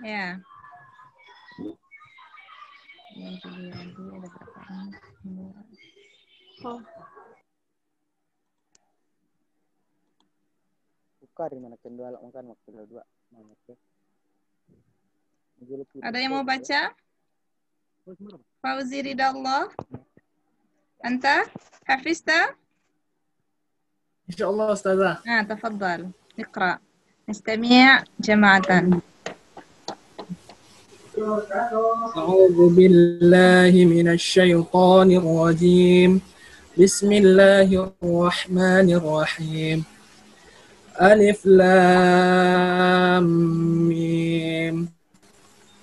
Ya. Nanti ada berapa ini? Buka di mana kendala makan waktu dua. Ada yang mau baca? Fauzi Ridallah. Anta? Hafizta? Insyaallah Ustazah. تفضل اقرأ نستمع جماعة. أعوذ بالله من الشيطان الرجيم. بسم الله الرحمن الرحيم. ألف لام ميم.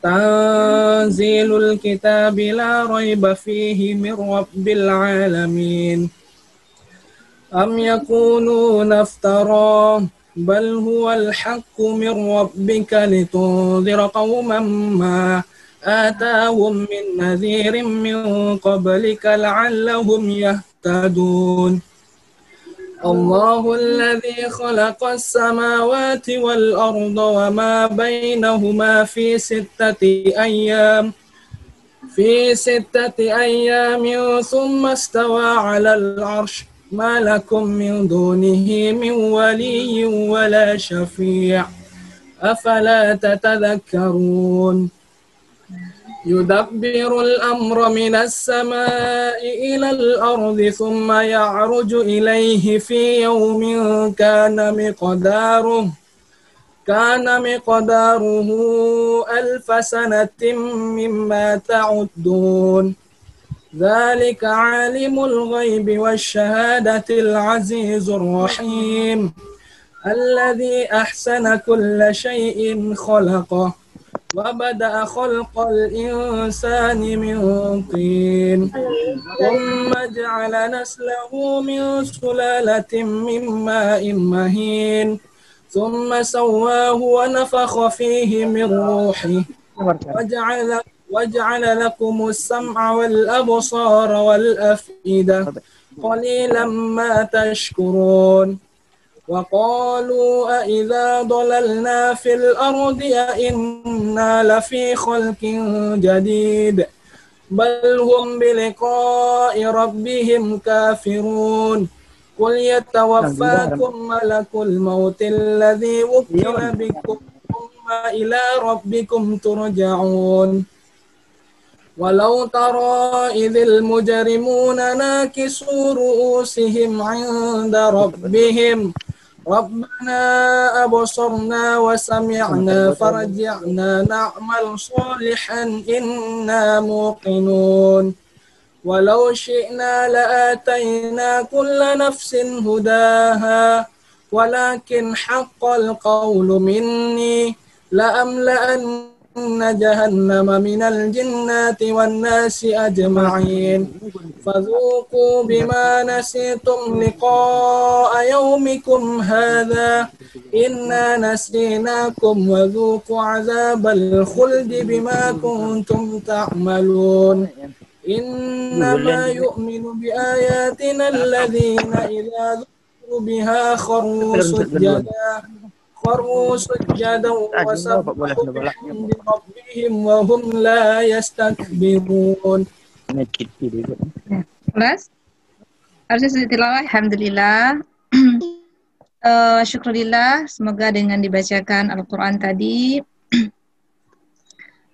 تنزيل الكتاب لا ريب فيه من رب العالمين. أم يقولون افتراه بل هو الحق من ربك لتنذر قوما ما آتاهم من نذير من قبلك لعلهم يهتدون. الله الذي خلق السماوات والأرض وما بينهما في ستة أيام ثم استوى على العرش. ما لكم من دونه من ولي ولا شفيع أفلا تتذكرون. يدبر الأمر من السماء إلى الأرض ثم يعرج إليه في يوم كان مقداره 1000 سنة مما تعدون. ذلك عالم الغيب والشهادة العزيز الرحيم الذي أحسن كل شيء خلقه وبدأ خلق الإنسان من طين ثم جعل نسله من سلالة من ماء مهين ثم سواه ونفخ فيه من روحه وجعل لكم السمع والأبصار والأفئدة قليلا ما تشكرون. وقالوا أإذا ضللنا في الأرض أإنا لفي خلق جديد بل هم بلقاء ربهم كافرون. قل يتوفاكم ملك الموت الذي وكل بكم ثم إلى ربكم ترجعون. ولو ترى إذ المجرمون ناكسوا رؤوسهم عند ربهم ربنا أبصرنا وسمعنا فرجعنا نعمل صالحا إنا موقنون. ولو شئنا لآتينا كل نفس هداها ولكن حق القول مني لأملأن جهنم من الجنة والناس أجمعين. فذوقوا بما نسيتم لقاء يومكم هذا إنا نسيناكم وذوقوا عذاب الخلد بما كنتم تعملون. إنما يؤمن بآياتنا الذين إذا ذكروا بها خروا سجدا وسبحوا بحمد ربهم وهم لا يستكبرون. Kelas? Harusnya sudah tilawah. Alhamdulillah. Syukurillah. Semoga dengan dibacakan Al-Quran tadi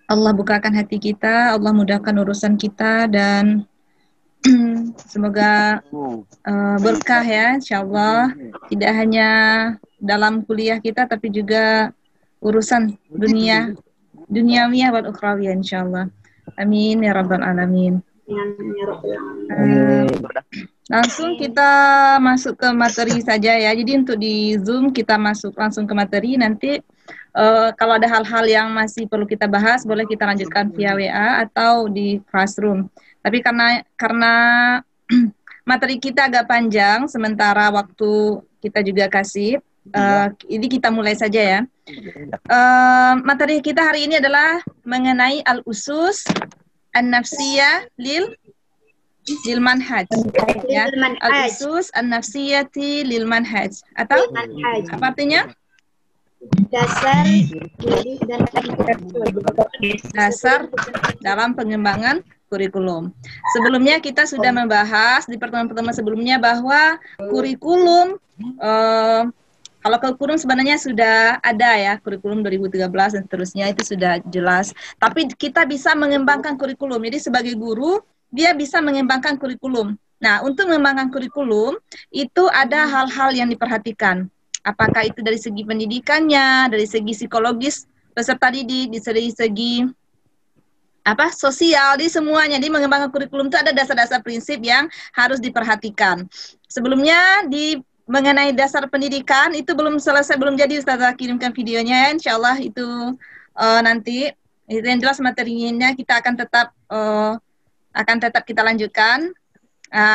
Allah bukakan hati kita, Allah mudahkan urusan kita, dan semoga berkah ya, insyaallah. Tidak hanya dalam kuliah kita, tapi juga urusan duniawiyah wal ukhrawiyah insyaallah. Amin ya rabbal alamin. Langsung kita masuk ke materi saja ya. Jadi untuk di Zoom kita masuk langsung ke materi. Nanti kalau ada hal-hal yang masih perlu kita bahas, boleh kita lanjutkan via WA atau di Classroom. Tapi karena materi kita agak panjang, sementara waktu kita juga kasih, ini kita mulai saja ya. Materi kita hari ini adalah mengenai al-usus an-nafsiyah lil manhaj. Ya, al-usus an-nafsiyati lil manhaj. Atau apa artinya? Dasar diri dan Dasar dalam pengembangan kurikulum. Sebelumnya kita sudah membahas di pertemuan-pertemuan sebelumnya bahwa kurikulum kalau kurikulum sebenarnya sudah ada ya, kurikulum 2013 dan seterusnya itu sudah jelas. Tapi kita bisa mengembangkan kurikulum. Jadi sebagai guru, dia bisa mengembangkan kurikulum. Nah, untuk mengembangkan kurikulum, itu ada hal-hal yang diperhatikan. Apakah itu dari segi pendidikannya, dari segi psikologis peserta didik, dari segi sosial, di semuanya. Di mengembangkan kurikulum itu ada dasar-dasar prinsip yang harus diperhatikan. Sebelumnya mengenai dasar pendidikan itu belum selesai, belum jadi Ustazah kirimkan videonya ya, insya Allah itu nanti itu yang jelas materinya kita akan tetap kita lanjutkan.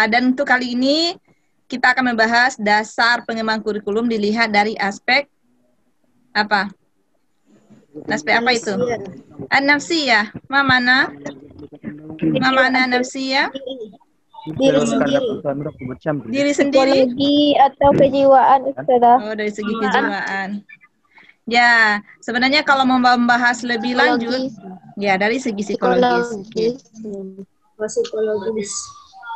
Dan untuk kali ini kita akan membahas dasar pengembangan kurikulum dilihat dari aspek apa? Aspek apa itu? An-nafsiyah. Mana nafsiyah? Diri sendiri. Diri sendiri Psikologi atau kejiwaan, Ustazah. Oh, dari segi kejiwaan. Ya, sebenarnya kalau mau membahas lebih lanjut, ya dari segi psikologis. Psikologis.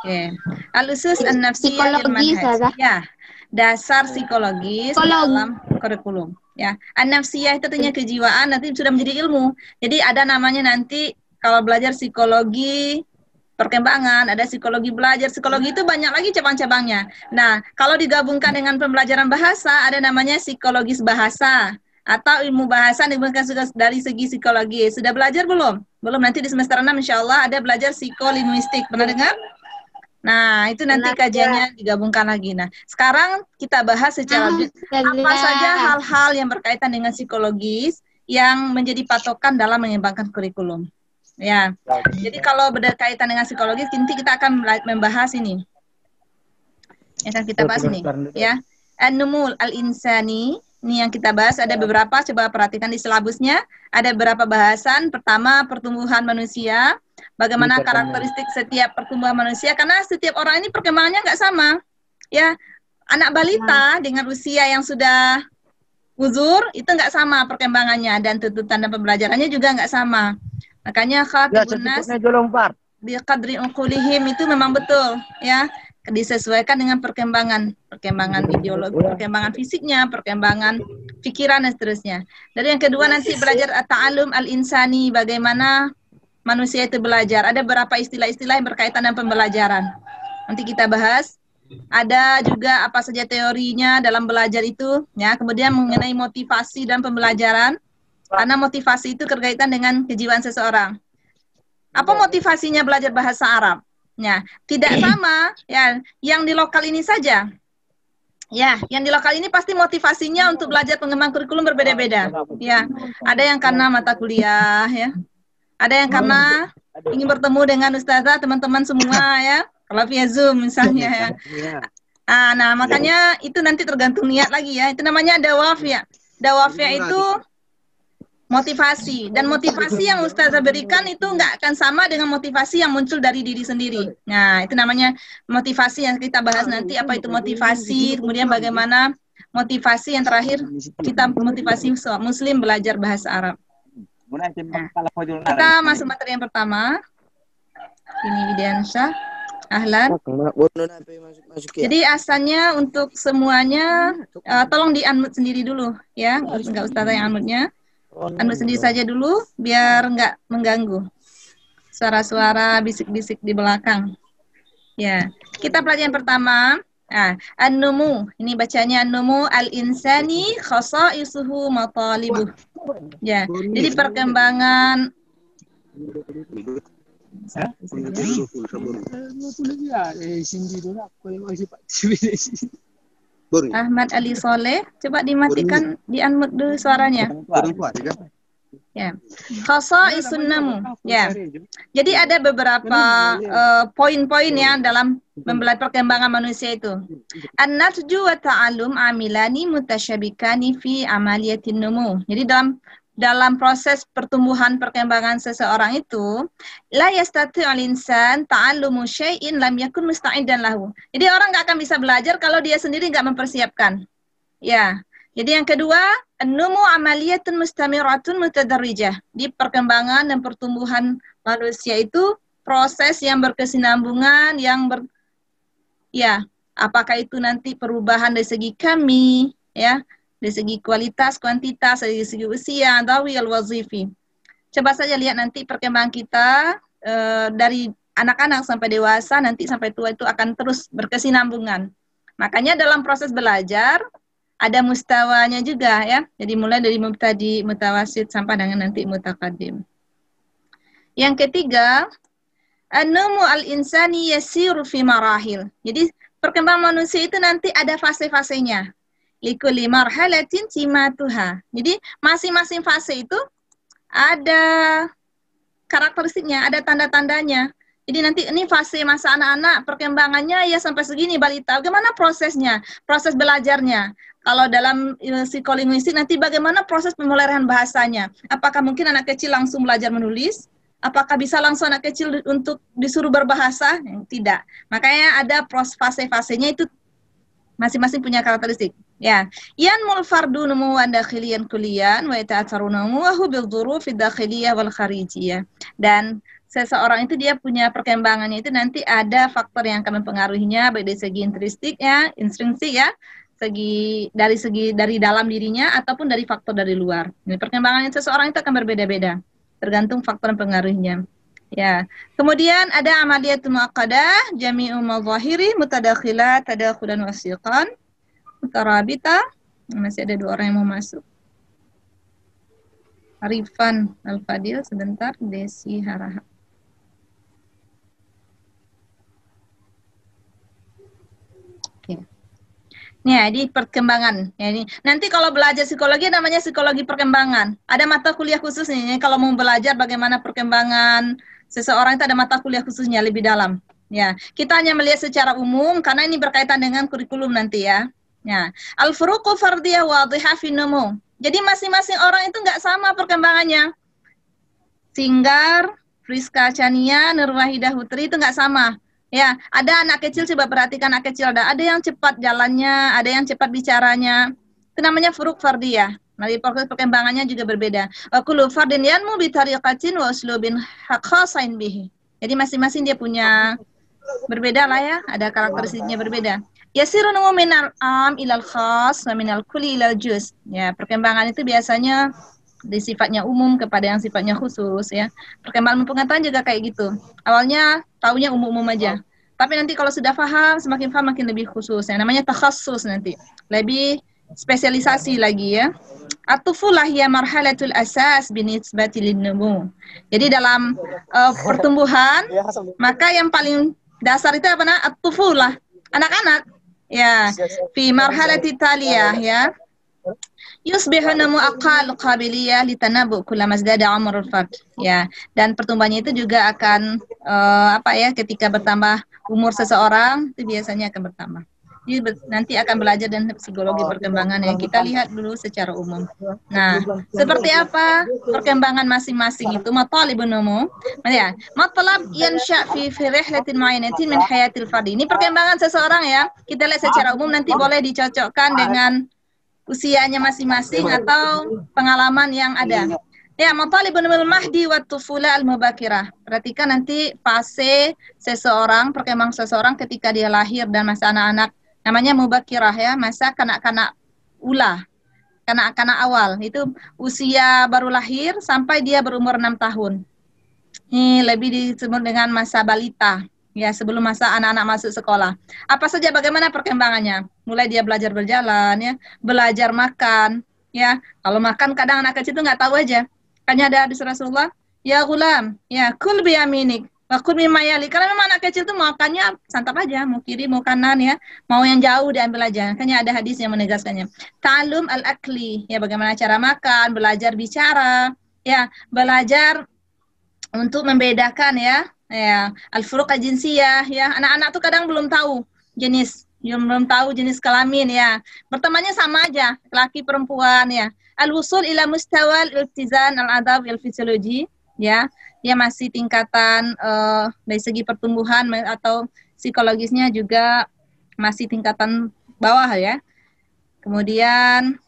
Ya. Al-usus an-nafsiyah lil manhaj. Ya, dasar psikologis dalam kurikulum. Ya, an-nafsiyah itu artinya kejiwaan, nanti sudah menjadi ilmu. Jadi ada namanya nanti kalau belajar psikologi perkembangan, ada psikologi belajar. Psikologi itu banyak lagi cabang-cabangnya. Nah, kalau digabungkan dengan pembelajaran bahasa, ada namanya psikologis bahasa atau ilmu bahasa digabungkan dari segi psikologi. Sudah belajar belum? Belum, nanti di semester 6 insya Allah ada belajar psikolinguistik. Pernah dengar? Nah, itu nanti kajiannya digabungkan lagi. Nah, sekarang kita bahas secara apa saja hal-hal yang berkaitan dengan psikologis yang menjadi patokan dalam mengembangkan kurikulum. Ya, jadi kalau berkaitan dengan psikologis, nanti kita akan membahas ini. Yang akan kita bahas ini, ya. An-numul al-insani, ini yang kita bahas, ada beberapa, coba perhatikan di silabusnya. Ada beberapa bahasan. Pertama, pertumbuhan manusia. Bagaimana karakteristik setiap pertumbuhan manusia, karena setiap orang ini perkembangannya nggak sama. Ya, anak balita dengan usia yang sudah uzur, itu nggak sama perkembangannya, dan tuntutan dan pembelajarannya juga nggak sama. Makanya khatibun nas biqadri uqulihim itu memang betul ya, disesuaikan dengan perkembangan ideologi, perkembangan fisiknya, perkembangan pikiran dan seterusnya. Dan yang kedua nanti belajar at-ta'allum al-insani, bagaimana manusia itu belajar. Ada beberapa istilah-istilah yang berkaitan dengan pembelajaran. Nanti kita bahas. Ada juga apa saja teorinya dalam belajar itu ya, kemudian mengenai motivasi dan pembelajaran. Karena motivasi itu berkaitan dengan kejiwaan seseorang. Apa motivasinya belajar bahasa Arab? Ya, tidak sama ya, yang di lokal ini saja. Ya, yang di lokal ini pasti motivasinya untuk belajar pengembangan kurikulum berbeda-beda. Ya, ada yang karena mata kuliah ya. Ada yang karena ingin bertemu dengan ustazah, teman-teman semua ya. Kalau via Zoom misalnya ya. Nah, makanya itu nanti tergantung niat lagi ya. Itu namanya dawafiyah. Dawafiyah itu motivasi, dan motivasi yang ustazah berikan itu nggak akan sama dengan motivasi yang muncul dari diri sendiri. Nah, itu namanya motivasi yang kita bahas nanti, apa itu motivasi, kemudian bagaimana motivasi yang terakhir, kita motivasi muslim belajar bahasa Arab. Nah, kita masuk materi yang pertama. Ini Widiansyah. Ahlan. Jadi asalnya untuk semuanya, tolong di-unmute sendiri dulu ya, nggak ustazah yang unmute-nya. Unmute sendiri saja dulu biar nggak mengganggu suara-suara bisik-bisik di belakang. Ya, kita pelajaran pertama. An-numu, ini bacanya an-numu al-insani khasa'isuhu matalibuh. Ya, jadi perkembangan Ahmad Ali Soleh, coba dimatikan, di-unmute dulu suaranya. Ya. Khasa'isun namu. Ya. Jadi ada beberapa poin-poin ya dalam membelajar perkembangan manusia itu. An-natju wa ta'allum amilani mutasyabikani fi amaliyatin numu. Jadi dalam proses pertumbuhan perkembangan seseorang itu, la yastati'ul insan ta'allumu syai'in lam yakun musta'idan lahu. Jadi orang nggak akan bisa belajar kalau dia sendiri nggak mempersiapkan. Ya. Jadi yang kedua, An-numu amaliyatun mustamiratun mutadarrijah. Di perkembangan dan pertumbuhan manusia itu proses yang berkesinambungan, ya, apakah itu nanti perubahan dari segi kami, ya, dari segi kualitas, kuantitas, dari segi usia, dawi al-wazifi. Coba saja lihat nanti perkembangan kita dari anak-anak sampai dewasa, nanti sampai tua itu akan terus berkesinambungan. Makanya dalam proses belajar, ada mustawanya juga ya. Jadi mulai dari mubtadi, mutawasid sampai dengan nanti mutaqaddim. Yang ketiga, an-numu al-insani yasiru fi marahil. Jadi perkembangan manusia itu nanti ada fase-fasenya. Likulli marhalatin simatuha. Jadi masing-masing fase itu ada karakteristiknya, ada tanda-tandanya. Jadi nanti ini fase masa anak-anak, perkembangannya ya sampai segini balita. Bagaimana prosesnya? Proses belajarnya. Kalau dalam psikolinguistik nanti bagaimana proses pemeliharaan bahasanya? Apakah mungkin anak kecil langsung belajar menulis? Apakah bisa langsung anak kecil untuk disuruh berbahasa? Tidak. Makanya ada fase-fasenya itu masing-masing punya karakteristik. Ya, yanmul fardu numuwan dakhiliyan kulliyan wa yata'atharu numuhu bil dzuruf dakhiliyah wal kharijiyah. Dan seseorang itu dia punya perkembangannya itu nanti ada faktor yang akan mempengaruhinya baik dari segi intrinsik ya, dari dalam dirinya ataupun dari faktor dari luar. Ini perkembangan seseorang itu akan berbeda-beda, tergantung faktor yang pengaruhnya. Ya. Kemudian ada amaliyatul muaqqadah, jami'u mazahiri mutadakhilat tadakhulan wasiqan, mutarabita. Masih ada 2 orang yang mau masuk. Arifan Al-Fadil sebentar, Desi Haraha. Ya, di perkembangan. Ya, ini. Nanti kalau belajar psikologi namanya psikologi perkembangan. Ada mata kuliah khusus nih. Kalau mau belajar bagaimana perkembangan seseorang itu ada mata kuliah khususnya lebih dalam. Ya, kita hanya melihat secara umum karena ini berkaitan dengan kurikulum nanti ya. Ya, al-furuqu fardiyah wadhihah fi numu. Jadi masing-masing orang itu nggak sama perkembangannya. Singgar, Friska Chania, Nurwahidah Hutri itu nggak sama. Ya, ada anak kecil, coba perhatikan anak kecil, ada yang cepat jalannya, ada yang cepat bicaranya. Itu namanya furuq fardiyah. Nah, perkembangannya juga berbeda. Kullu fardin yanmu bi tariqatin wa uslubin khasain bihi. Jadi masing-masing dia punya berbeda lah ya, ada karakteristiknya berbeda. Yasiru numu minal am ilal khas wa minal kulli ilal juz. Ya, perkembangan itu biasanya di sifatnya umum kepada yang sifatnya khusus ya. Perkembangan pengetahuan juga kayak gitu. Awalnya taunya umum-umum aja. Tapi nanti kalau sudah paham, semakin paham makin lebih khusus. Yang namanya takhassus nanti. Lebih spesialisasi lagi ya. At-tufulah ya marhalatul asas binisbati lin-numu. Jadi dalam pertumbuhan, maka yang paling dasar itu apa namanya? At-tufulah. Anak-anak. Ya, fi marhalati taliyah ya. Yusbihu namu aqal qabiliyah litanabu kullama zdada umrul fard. Ya, dan pertumbuhannya itu juga akan ketika bertambah umur seseorang itu biasanya akan bertambah. Jadi nanti akan belajar dan psikologi perkembangan ya. Kita lihat dulu secara umum. Nah, seperti apa perkembangan masing-masing itu? Matalibun numu. Ya, matalab yansha fi rihlatin ma'inatin min hayatil fard. Ini perkembangan seseorang ya. Kita lihat secara umum, nanti boleh dicocokkan dengan usianya masing-masing atau pengalaman yang ada. Ya, matalibun mahdi wa tufula al-mubakirah. Perhatikan nanti fase seseorang, perkembangan seseorang ketika dia lahir dan masa anak-anak. Namanya mubakirah ya, masa kanak-kanak ula, kanak-kanak awal. Itu usia baru lahir sampai dia berumur 6 tahun. Ini lebih disebut dengan masa balita. Ya, sebelum masa anak-anak masuk sekolah. Apa saja bagaimana perkembangannya? Mulai dia belajar berjalan, ya, belajar makan, ya. Kalau makan kadang anak kecil itu nggak tahu aja. Kayaknya ada hadis Rasulullah, ya gulam, ya kul biyaminik, wa kul mimayali. Karena memang anak kecil itu makannya santap aja, mau kiri, mau kanan ya, mau yang jauh diambil aja. Kayaknya ada hadis yang menegaskannya. Ta'allum al-akli, ya bagaimana cara makan, belajar bicara, ya, belajar untuk membedakan ya al-furuq al-jinsiyah ya. Anak-anak tuh kadang belum tahu jenis kelamin ya. Bertemannya sama aja, laki perempuan ya. Al-wusul ila mustawa al-iltizan al-adab al-fisiologi ya. Dia masih tingkatan dari segi pertumbuhan atau psikologisnya juga masih tingkatan bawah ya. Kemudian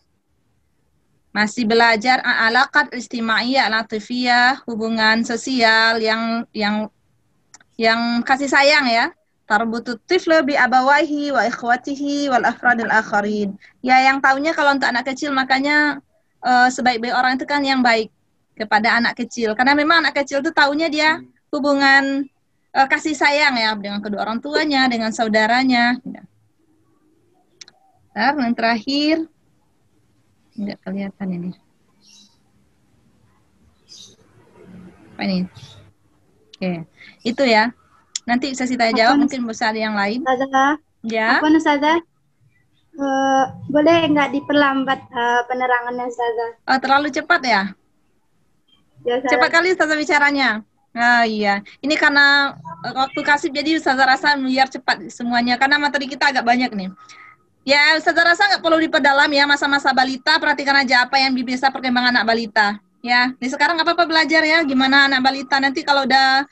masih belajar alaqat istimaiyah, latifiyah, hubungan sosial yang kasih sayang ya. Tarbutut tiflu bi abawaihi wa ikhwatihi wal afradil akharin. Ya, yang tahunya kalau untuk anak kecil makanya sebaik-baik orang itu kan yang baik kepada anak kecil. Karena memang anak kecil itu tahunya dia hubungan kasih sayang ya dengan kedua orang tuanya, dengan saudaranya. Bentar, yang terakhir enggak kelihatan ini. Apa ini? Oke, itu ya. Nanti sesi tanya jawab mungkin bisa ada yang lain. Ustazah, Ya. apa Ustazah? Boleh nggak diperlambat penerangannya Ustazah? Oh, terlalu cepat ya? Ya, Ustazah. Cepat kali Ustazah bicaranya. Ah iya, ini karena waktu kasih jadi Ustazah rasa biar cepat semuanya karena materi kita agak banyak nih. Ya, Ustazah rasa nggak perlu diperdalam ya masa-masa balita, perhatikan aja apa yang bisa perkembangan anak balita. Ya, nih sekarang nggak apa-apa belajar ya gimana anak balita nanti kalau udah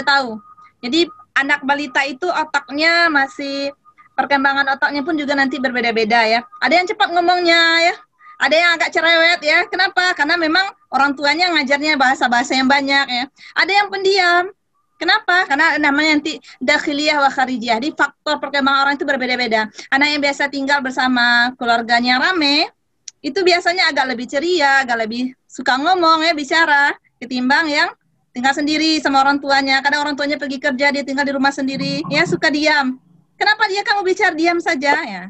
tahu. Jadi anak balita itu otaknya masih perkembangan otaknya pun juga nanti berbeda-beda ya. Ada yang cepat ngomongnya ya, ada yang agak cerewet ya. Kenapa? Karena memang orang tuanya ngajarnya bahasa-bahasa yang banyak ya. Ada yang pendiam. Kenapa? Karena namanya nanti dakhiliyah wa kharijiyah. Jadi faktor perkembangan orang itu berbeda-beda. Anak yang biasa tinggal bersama keluarganya rame, itu biasanya agak lebih ceria, agak lebih suka ngomong ya, bicara, ketimbang yang tinggal sendiri sama orang tuanya. Kadang orang tuanya pergi kerja, dia tinggal di rumah sendiri, ya suka diam. Kenapa dia kan mau bicara diam saja ya?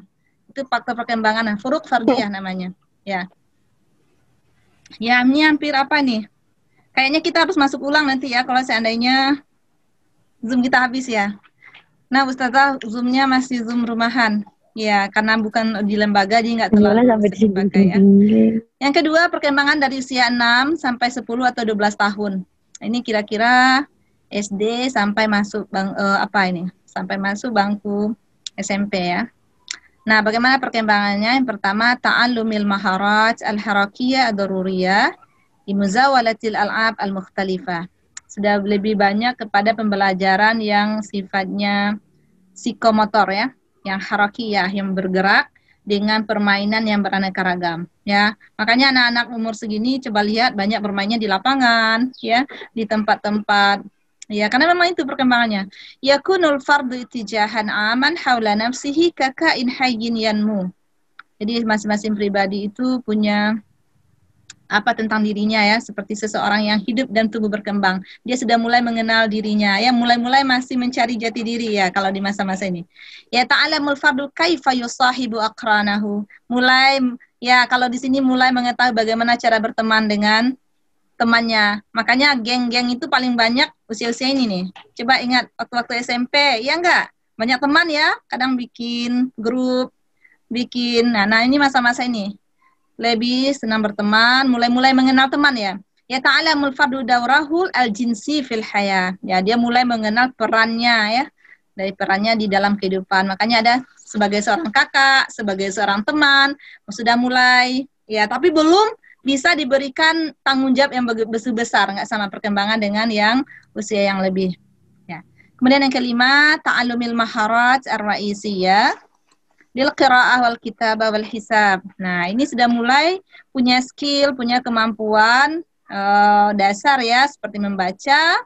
Itu faktor perkembangan, furuk fardiyah namanya. Ya. Ya, ini hampir apa nih? Kayaknya kita harus masuk ulang nanti ya kalau seandainya Zoom kita habis ya. Nah, Ustazah, Zoom-nya masih Zoom rumahan. Ya, karena bukan di lembaga jadi nggak terlalu sampai di sini. dipakai ya. Yang kedua, perkembangan dari usia 6 sampai 10 atau 12 tahun. Ini kira-kira SD sampai masuk sampai masuk bangku SMP ya. Nah, bagaimana perkembangannya? Yang pertama, ta'allumil maharat al-harakiyah ad-daruriyah di muzawalatil al'ab al-mukhtalifah. Sudah lebih banyak kepada pembelajaran yang sifatnya psikomotor ya, yang harakiyah, yang bergerak dengan permainan yang beraneka ragam ya. Makanya anak-anak umur segini coba lihat banyak bermainnya di lapangan ya, di tempat-tempat ya, karena memang itu perkembangannya. Yakunul fardu itijahan aman haula nafsihi kakain hayyin yanmu. Jadi masing-masing pribadi itu punya apa tentang dirinya ya, seperti seseorang yang hidup dan tumbuh berkembang. Dia sudah mulai mengenal dirinya ya, mulai-mulai masih mencari jati diri ya kalau di masa-masa ini. Ya ta'alamul fardu kaifa yusahibu aqranahu. Mulai ya kalau di sini mulai mengetahui bagaimana cara berteman dengan temannya. Makanya geng-geng itu paling banyak usia-usia ini nih. Coba ingat waktu-waktu SMP, ya enggak? Banyak teman ya, kadang bikin grup, nah ini masa-masa ini. Lebih senang berteman, mulai-mulai mengenal teman ya. Ya ta'alamul fardu daurahul al-jinsi fil haya. Ya, dia mulai mengenal perannya ya. Dari perannya di dalam kehidupan. Makanya ada sebagai seorang kakak, sebagai seorang teman, sudah mulai ya, tapi belum bisa diberikan tanggung jawab yang besar, nggak sama perkembangan dengan yang usia yang lebih. Ya. Kemudian yang kelima, ta'allumil maharat ar-ra'isiyah lil qira'ah wal kitabah wal hisab. Nah, ini sudah mulai punya skill, punya kemampuan dasar ya, seperti membaca,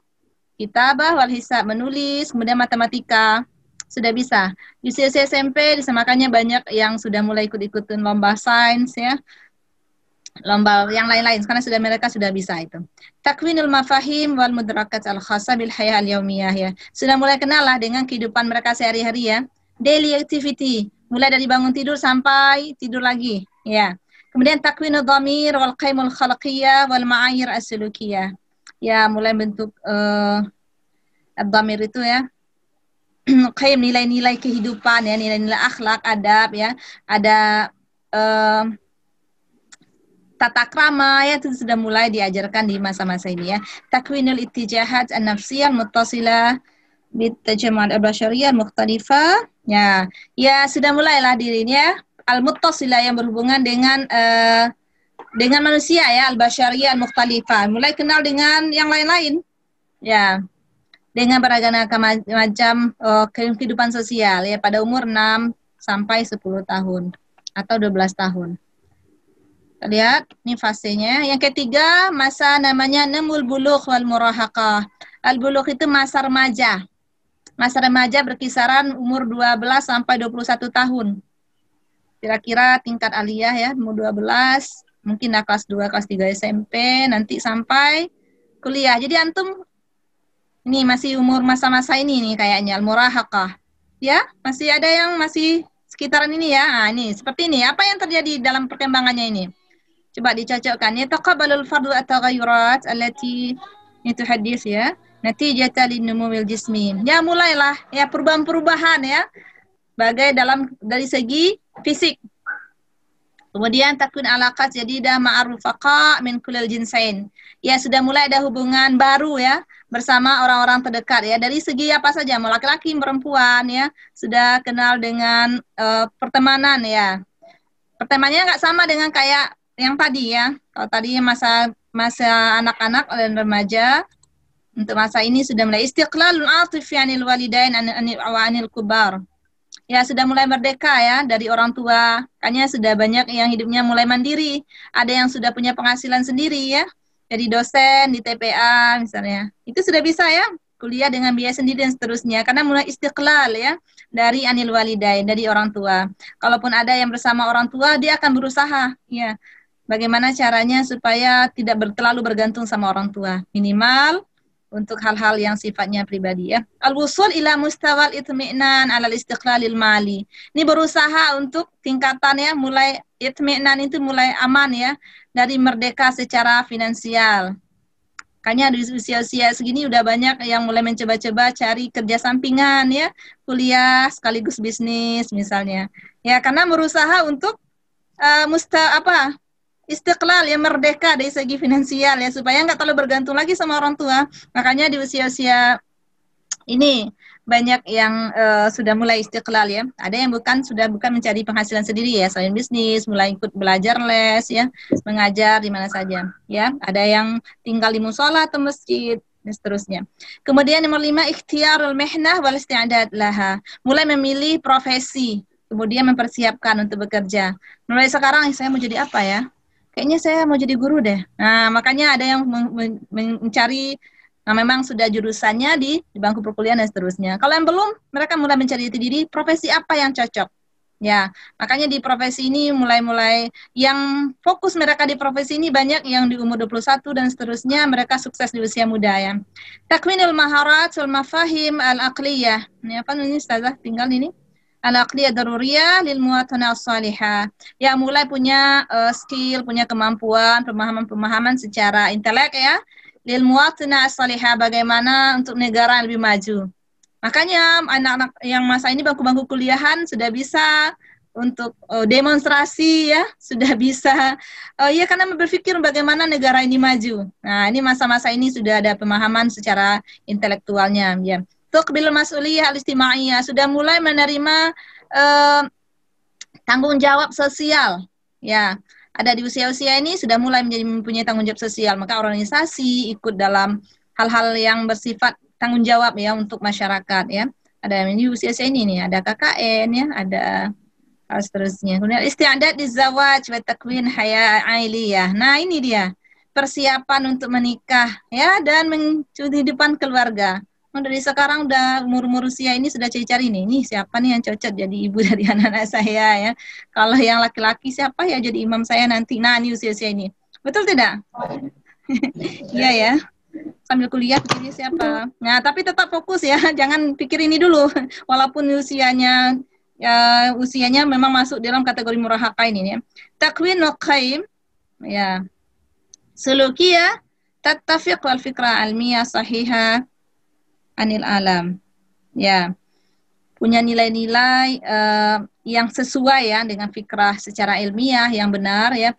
kitabah wal hisab, menulis, kemudian matematika. Sudah bisa. Di usia SMP disamakannya banyak yang sudah mulai ikut-ikutin lomba sains ya. Lomba yang lain-lain karena mereka sudah bisa itu. Takwinul mafahim wal mudrakat al khassa bil hayah al yaumiyah ya. Sudah mulai kenal lah dengan kehidupan mereka sehari-hari ya. Daily activity, mulai dari bangun tidur sampai tidur lagi ya. Kemudian takwinul dhamir wal qaimul khalqiyah wal ma'ayir as-sulukiyah. Ya, mulai bentuk ad-dhamir itu ya. Qaim, nilai-nilai kehidupan ya, nilai-nilai akhlak, adab ya. Ada tata krama ya, itu sudah mulai diajarkan di masa-masa ini ya. Takwinul ittijahat an-nafsiyah muttasilah bitajammu'at al-basyariyah mukhtalifah. Ya, ya sudah mulailah dirinya al-muttasilah yang berhubungan dengan manusia ya, al-basyariyah al-mukhtalifah. Mulai kenal dengan yang lain-lain. Ya. Dengan beragam macam kehidupan sosial ya pada umur 6 sampai 10 tahun atau 12 tahun. Kita lihat, ini fasenya. Yang ketiga, masa namanya namul bulugh wal murahaqah. Al-bulugh itu masa remaja. Masa remaja berkisaran umur 12 sampai 21 tahun. Kira-kira tingkat aliyah ya, umur 12, mungkin kelas 2, kelas 3 SMP, nanti sampai kuliah. Jadi antum ini masih umur masa-masa ini nih kayaknya, al-murahaqah. Ya, masih ada yang masih sekitaran ini ya. Nah, ini seperti ini. Apa yang terjadi dalam perkembangannya ini? Coba dicocokkan. Yataqabbalul fardu at-taghayyurat allati tuhaddits ya. Natijatan linnumul jismi. Ya mulailah ya perubahan-perubahan ya. Dari segi fisik. Kemudian takun alaqat jadidah ma'arufaqa min kulil jinsain. Ya sudah mulai ada hubungan baru ya bersama orang-orang terdekat ya. Dari segi apa saja, mau laki-laki, perempuan ya, sudah kenal dengan pertemanan ya. Pertemanannya nggak sama dengan kayak yang tadi ya. Kalau tadi masa anak-anak dan remaja, untuk masa ini sudah mulai istiqlalul atifi anil walidain anil kubar. Ya sudah mulai merdeka ya dari orang tua. Makanya sudah banyak yang hidupnya mulai mandiri. Ada yang sudah punya penghasilan sendiri ya. Jadi dosen di TPA misalnya. Itu sudah bisa ya kuliah dengan biaya sendiri dan seterusnya. Karena mulai istiqlal ya dari anil walidain, dari orang tua. Kalaupun ada yang bersama orang tua, dia akan berusaha ya. Bagaimana caranya supaya tidak terlalu bergantung sama orang tua. Minimal untuk hal-hal yang sifatnya pribadi ya. Al-wusul ila mustawal itmi'nan alal istiqlalil mali. Ini berusaha untuk tingkatan ya, mulai itmi'nan itu mulai aman ya, dari merdeka secara finansial. Makanya di usia-usia segini udah banyak yang mulai mencoba-coba cari kerja sampingan ya, kuliah sekaligus bisnis misalnya. Ya, karena berusaha untuk istiqlal ya, merdeka dari segi finansial ya, supaya nggak terlalu bergantung lagi sama orang tua. Makanya di usia-usia ini banyak yang sudah mulai istiqlal ya. Ada yang sudah bukan mencari penghasilan sendiri ya, selain bisnis, mulai ikut belajar les ya, mengajar di mana saja ya. Ada yang tinggal di musola atau masjid dan seterusnya. Kemudian nomor 5, ikhtiyarul mihnah wal isti'dad laha. Mulai memilih profesi, kemudian mempersiapkan untuk bekerja. Mulai sekarang saya mau jadi apa ya? Kayaknya saya mau jadi guru deh. Nah, makanya ada yang mencari, nah memang sudah jurusannya di bangku perkuliahan dan seterusnya. Kalau yang belum, mereka mulai mencari jati diri, profesi apa yang cocok. Ya, makanya di profesi ini mulai yang fokus mereka di profesi ini banyak yang di umur 21 dan seterusnya, mereka sukses di usia muda ya. Takwinul maharat wal mafahim al-aqliyah. Ini apa ini Ustazah? Tinggal ini. Al-aqliyah daruriyah lil muwatanah salihah. Ya, mulai punya skill, punya kemampuan, pemahaman secara intelek ya. Lil muwatanah salihah, bagaimana untuk negara yang lebih maju. Makanya anak-anak yang masa ini bangku-bangku kuliahan sudah bisa untuk demonstrasi ya, sudah bisa ya karena berpikir bagaimana negara ini maju. Nah, ini masa-masa ini sudah ada pemahaman secara intelektualnya ya. Tuqbil mas'uliyah al-istima'iyah, sudah mulai menerima tanggung jawab sosial. Ya, ada di usia-usia ini sudah mulai mempunyai tanggung jawab sosial, maka organisasi ikut dalam hal-hal yang bersifat tanggung jawab ya untuk masyarakat ya. Ada di usia-usia ini nih, ada KKN ya, ada hal seterusnya. Kemudian isti'dad lizawaj wa takwin haya ailiyah. Nah, ini dia persiapan untuk menikah ya dan kehidupan keluarga. Dari sekarang udah umur usia ini sudah cari-cari nih siapa nih yang cocok jadi ibu dari anak-anak saya ya. Kalau yang laki-laki siapa ya jadi imam saya nanti. Nah, ini usia-usia ini. Betul tidak? Iya ya. Sambil kuliah pilih siapa. Nah, tapi tetap fokus ya. Jangan pikir ini dulu. Walaupun usianya memang masuk dalam kategori murahaqah ini ya. Takwin qaim ya. Sulukiyah tattafiq wal fikra almiyah sahihah anil alam. Ya. Punya nilai-nilai yang sesuai ya dengan fikrah secara ilmiah yang benar ya,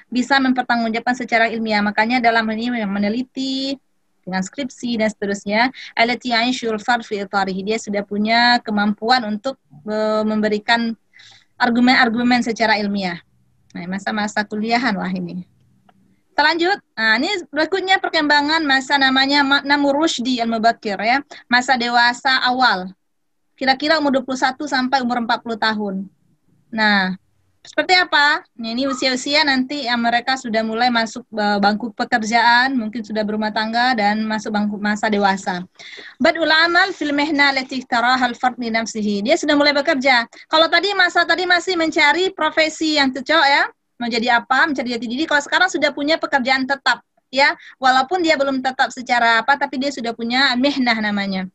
bisa mempertanggungjawabkan secara ilmiah. Makanya dalam ini meneliti dengan skripsi dan seterusnya, allati ya'ishul fard fi itarihi, dia sudah punya kemampuan untuk memberikan argumen-argumen secara ilmiah. Nah, masa-masa kuliahan lah ini. Kita lanjut. Nah, ini berikutnya perkembangan masa namanya namur rusydi al-mubakir ya, masa dewasa awal. Kira-kira umur 21 sampai umur 40 tahun. Nah, Seperti apa? Nah, ini usia-usia nanti yang mereka sudah mulai masuk bangku pekerjaan, mungkin sudah berumah tangga dan masuk bangku masa dewasa. Badul amal fil mihna allati taraha al-fard li nafsihi. Dia sudah mulai bekerja. Kalau tadi masa tadi masih mencari profesi yang cocok ya, mau jadi apa, mencari jati diri. Kalau sekarang sudah punya pekerjaan tetap ya, walaupun dia belum tetap secara apa, tapi dia sudah punya mihnah namanya.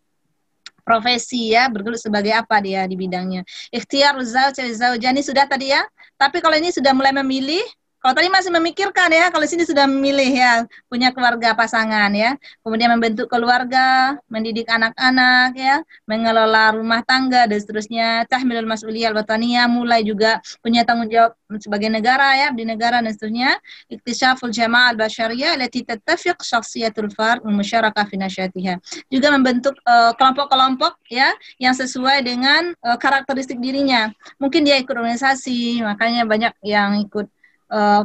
Profesi ya, bergelut sebagai apa dia di bidangnya. Ikhtiyaruz zawj zaujani sudah tadi ya. Tapi kalau ini sudah mulai memilih, kalau tadi masih memikirkan ya, kalau sini sudah memilih ya, punya keluarga pasangan ya. Kemudian membentuk keluarga, mendidik anak-anak ya, mengelola rumah tangga dan seterusnya. Tahmilul mas'uliyah al-wataniyah, mulai juga punya tanggung jawab sebagai negara ya, di negara dan seterusnya. Iktisyaful jama'ah al-basyariyah allati tattafiq syakhsiyatul fard wa musyarakah fi nasyatiha. Juga membentuk kelompok-kelompok ya yang sesuai dengan karakteristik dirinya. Mungkin dia ikut organisasi, makanya banyak yang ikut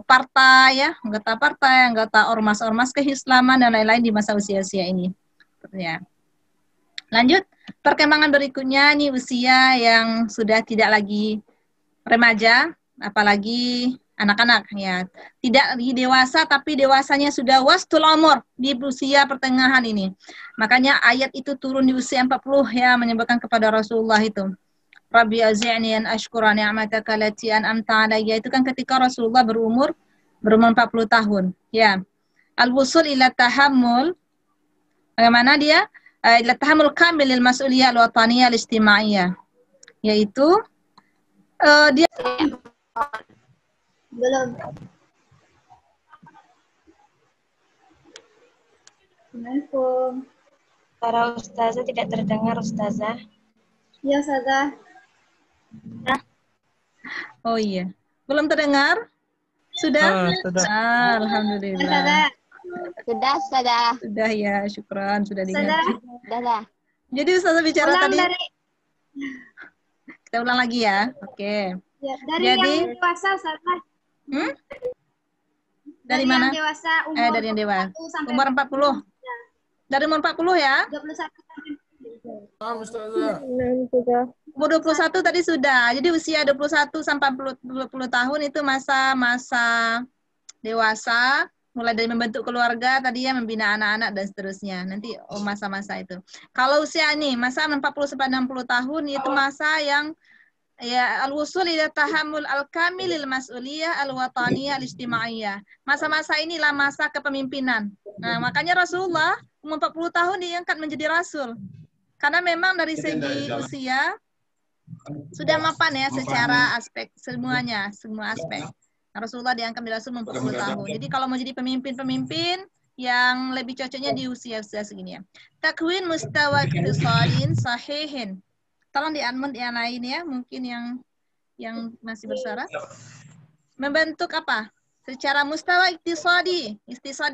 partai ya, anggota ormas-ormas keislaman dan lain-lain di masa usia-usia ini. Ya. Lanjut, perkembangan berikutnya ini usia yang sudah tidak lagi remaja, apalagi anak-anak ya. Tidak lagi dewasa tapi dewasanya sudah wastul umur di usia pertengahan ini. Makanya ayat itu turun di usia 40 ya, menyebutkan kepada Rasulullah itu. Rabbi azi'ni an ashkura ni'mataka allati an'amta 'alayya, itu kan ketika Rasulullah berumur 40 tahun ya. Al-wusul ila tahammul, bagaimana dia? Ila tahammul kamil lil mas'uliyah al-wataniyah al-ijtimaiyah, yaitu dia Belum. Assalamualaikum. Para ustazah tidak terdengar, ustazah. Ya, Ustazah. oh iya, belum terdengar? Sudah? Sudah. Alhamdulillah. Ustazah. Sudah ya, syukran sudah Ustazah. diingat. Jadi Ustazah bicara Ulang tadi. dari Kita ulang lagi ya. Oke. ya, dari Jadi yang dewasa, Ustazah. Dari mana? Yang dewasa umur Dari yang dewasa. 40 sampai Umur 40. Dari umur 40 ya? 21 sampai Umur 21 tadi sudah. Jadi usia 21 sampai 20 tahun itu masa dewasa, mulai dari membentuk keluarga tadi ya, membina anak-anak dan seterusnya. Nanti masa-masa itu. Kalau usia ini masa 40 sampai 60 tahun itu masa yang ya al-wusul ila tahammul al-kamilil mas'uliyah al-wataniyah al-ijtimaiyah. Masa-masa inilah masa kepemimpinan. Nah, makanya Rasulullah umur 40 tahun diangkat menjadi rasul. Karena memang dari segi usia sudah mapan ya secara aspek semuanya, semua aspek. Nah, Rasulullah diangkat menjadi rasul umur 40 tahun. Jadi kalau mau jadi pemimpin yang lebih cocoknya di usia-usia segini ya. Takwin mustawa iktisadin sahihin. Tolong di-unmute yang lain ya, mungkin yang masih bersuara. Membentuk apa? Secara mustawa iktisadi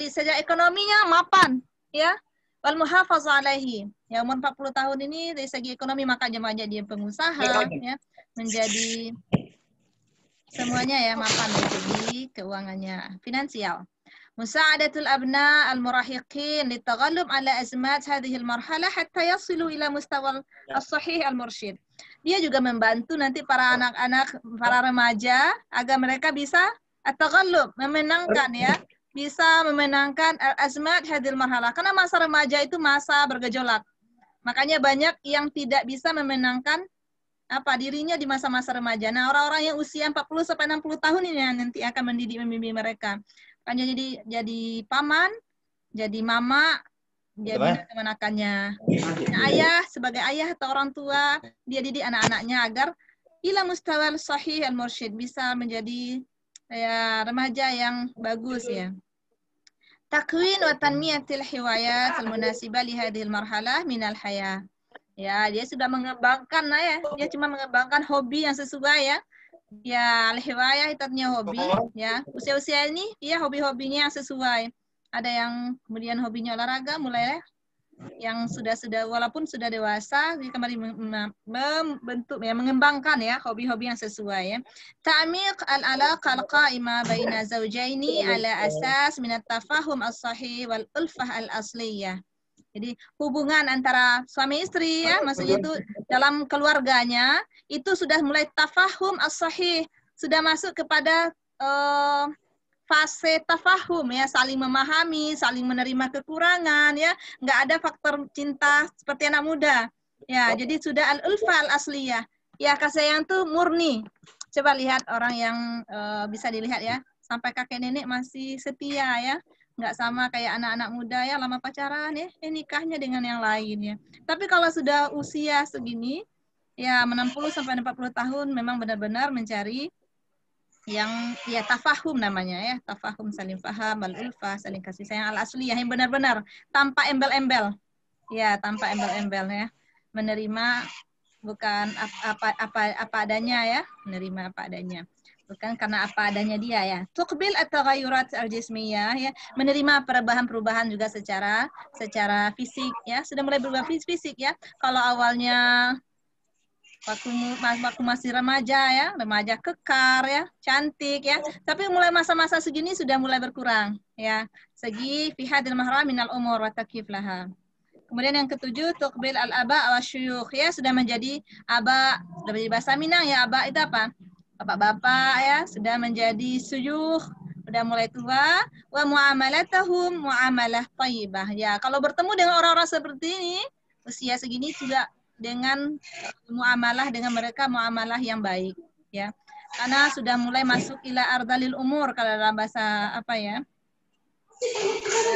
secara ekonominya mapan ya. Wal muhafazah alaihi. Ya, umur 40 tahun ini dari segi ekonomi makanya banyak dia pengusaha ya, menjadi semuanya ya mapan dari segi keuangannya, finansial. Musa'adatul abna al-murahiqin litaghallub ala azmat hadhihi al-marhalah hatta yasilu ila mustawa as-sahih al-mursyid. Dia juga membantu nanti para anak-anak, para remaja agar mereka bisa at-taghallub, memenangkan ya, bisa memenangkan azmat hadhil marhalah. Karena masa remaja itu masa bergejolak. Makanya banyak yang tidak bisa memenangkan dirinya di masa-masa remaja. Nah, orang-orang yang usia 40 sampai 60 tahun ini yang nanti akan mendidik membimbing mereka. Hanya jadi paman, jadi mama, jadi kemenakannya. Nah, ayah sebagai ayah atau orang tua, dia didik anak-anaknya agar ila mustawal sahih al-mursyid, bisa menjadi ya remaja yang bagus ya. Takwin wa tanmiyatil hiwayat al-munasibah li hadhil marhalah minal hayah. Ya, dia sudah mengembangkan ya. Dia cuma mengembangkan hobi yang sesuai ya. Ya, al-hiwayah itu artinya hobi ya. Usia-usia ini ya hobi-hobinya yang sesuai. Ada yang kemudian hobinya olahraga mulai yang sudah walaupun sudah dewasa dia kembali membentuk ya, mengembangkan ya hobi-hobi yang sesuai ya. Ta'miq al-alaqa al-qa'imah baina zawjaini ala asas min at-tafahum as-sahih wal ulfah al-asliyah. Jadi hubungan antara suami istri ya, maksudnya itu dalam keluarganya itu sudah mulai tafahum as-sahih, sudah masuk kepada fase tafahum ya, saling memahami, saling menerima kekurangan ya, nggak ada faktor cinta seperti anak muda ya. Jadi sudah al-ulfa al-asliyah ya, kasih sayang tuh murni. Coba lihat orang yang bisa dilihat ya, sampai kakek nenek masih setia ya, nggak sama kayak anak-anak muda ya, lama pacaran ya, nikahnya dengan yang lain ya. Tapi kalau sudah usia segini ya 60 sampai 40 tahun memang benar-benar mencari yang ya tafahum namanya ya, tafahum, saling paham, al-ulfah, saling kasih sayang al-asliyah yang benar-benar tanpa embel-embel ya, tanpa embel-embel ya, menerima bukan apa adanya ya, menerima apa adanya, bukan karena apa adanya dia ya. Tuqbil at-taghayyurat al-jismiyah ya, menerima perubahan-perubahan juga secara fisik ya, sudah mulai berubah fisik ya. Kalau awalnya waktu masih remaja ya, remaja kekar ya, cantik ya, tapi mulai masa-masa segini sudah mulai berkurang ya. Segi fi hadil mahram minal umur wa takif laha. Kemudian yang ketujuh, tuqbil al-aba wa syuyukh ya, sudah menjadi aba, sudah menjadi bahasa Minang ya, aba itu apa? Bapak-bapak ya, sudah menjadi syuyukh, sudah mulai tua, wa muamalatahum muamalah thayyibah ya. Kalau bertemu dengan orang-orang seperti ini, usia segini sudah dengan muamalah dengan mereka muamalah yang baik ya. Karena sudah mulai masuk ila ardalil umur kalau dalam bahasa apa ya?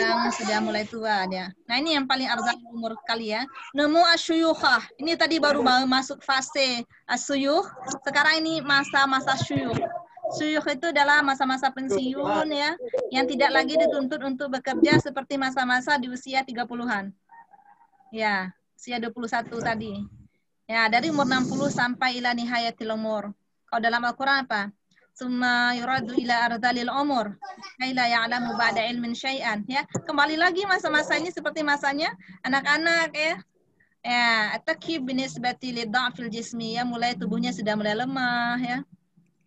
Yang sudah mulai tua dia. Nah, ini yang paling ardal umur kali ya. Nemu asyuyukhah. Ini tadi baru masuk fase asyuyukh. Sekarang ini masa-masa syuyukh. Syuyukh itu adalah masa-masa pensiun ya, yang tidak lagi dituntut untuk bekerja seperti masa-masa di usia 30-an. Ya, usia 21 tadi. Ya, dari umur 60 sampai ila nihayatil umur. Kalau dalam Al-Qur'an apa? Summa yuradu ila ardalil umur la ya'lamu ba'da ilmin syai'an ya. Kembali lagi masa-masa ini seperti masanya anak-anak ya. Ya, at-takyib binisbati lidha'fil jismi ya, mulai tubuhnya sudah mulai lemah ya.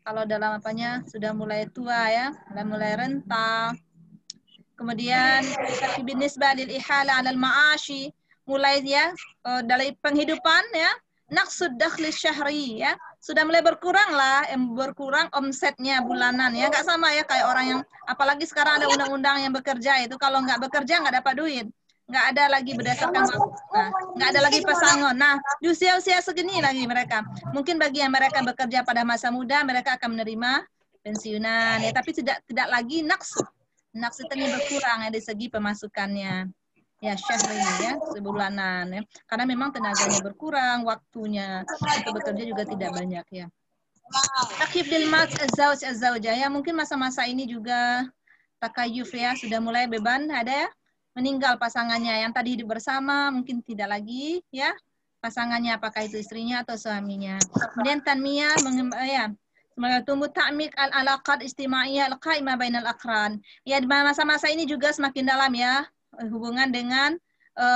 Kalau dalam apanya sudah mulai tua ya, mulai renta. Kemudian at-takyib binisbati lil ihala 'alal ma'ashi, mulai ya dari penghidupan ya, naqsud dakhli syahri ya, sudah mulai berkurang omsetnya bulanan ya, nggak sama ya kayak orang yang, apalagi sekarang ada undang-undang yang bekerja itu kalau nggak bekerja nggak dapat duit, nggak ada lagi berdasarkan nggak ada lagi pesangon. Nah, di usia-usia segini lagi mereka, mungkin bagi yang mereka bekerja pada masa muda mereka akan menerima pensiunan ya, tapi tidak lagi naksudnya berkurang ya dari segi pemasukannya. Ya, syahri ya, sebulanan ya. Karena memang tenaganya berkurang, waktunya untuk bekerja juga tidak banyak ya. Takhif lil mat az-zawjah ya, mungkin masa-masa ini juga takayuf ya, sudah mulai beban ada ya, meninggal pasangannya yang tadi hidup bersama, mungkin tidak lagi ya pasangannya, apakah itu istrinya atau suaminya. Kemudian tanmiyah ya, tumbuh ta'mik al-alaqat istimaiyah al-qaimah bainal aqran. Ya, di masa-masa ini juga semakin dalam ya hubungan dengan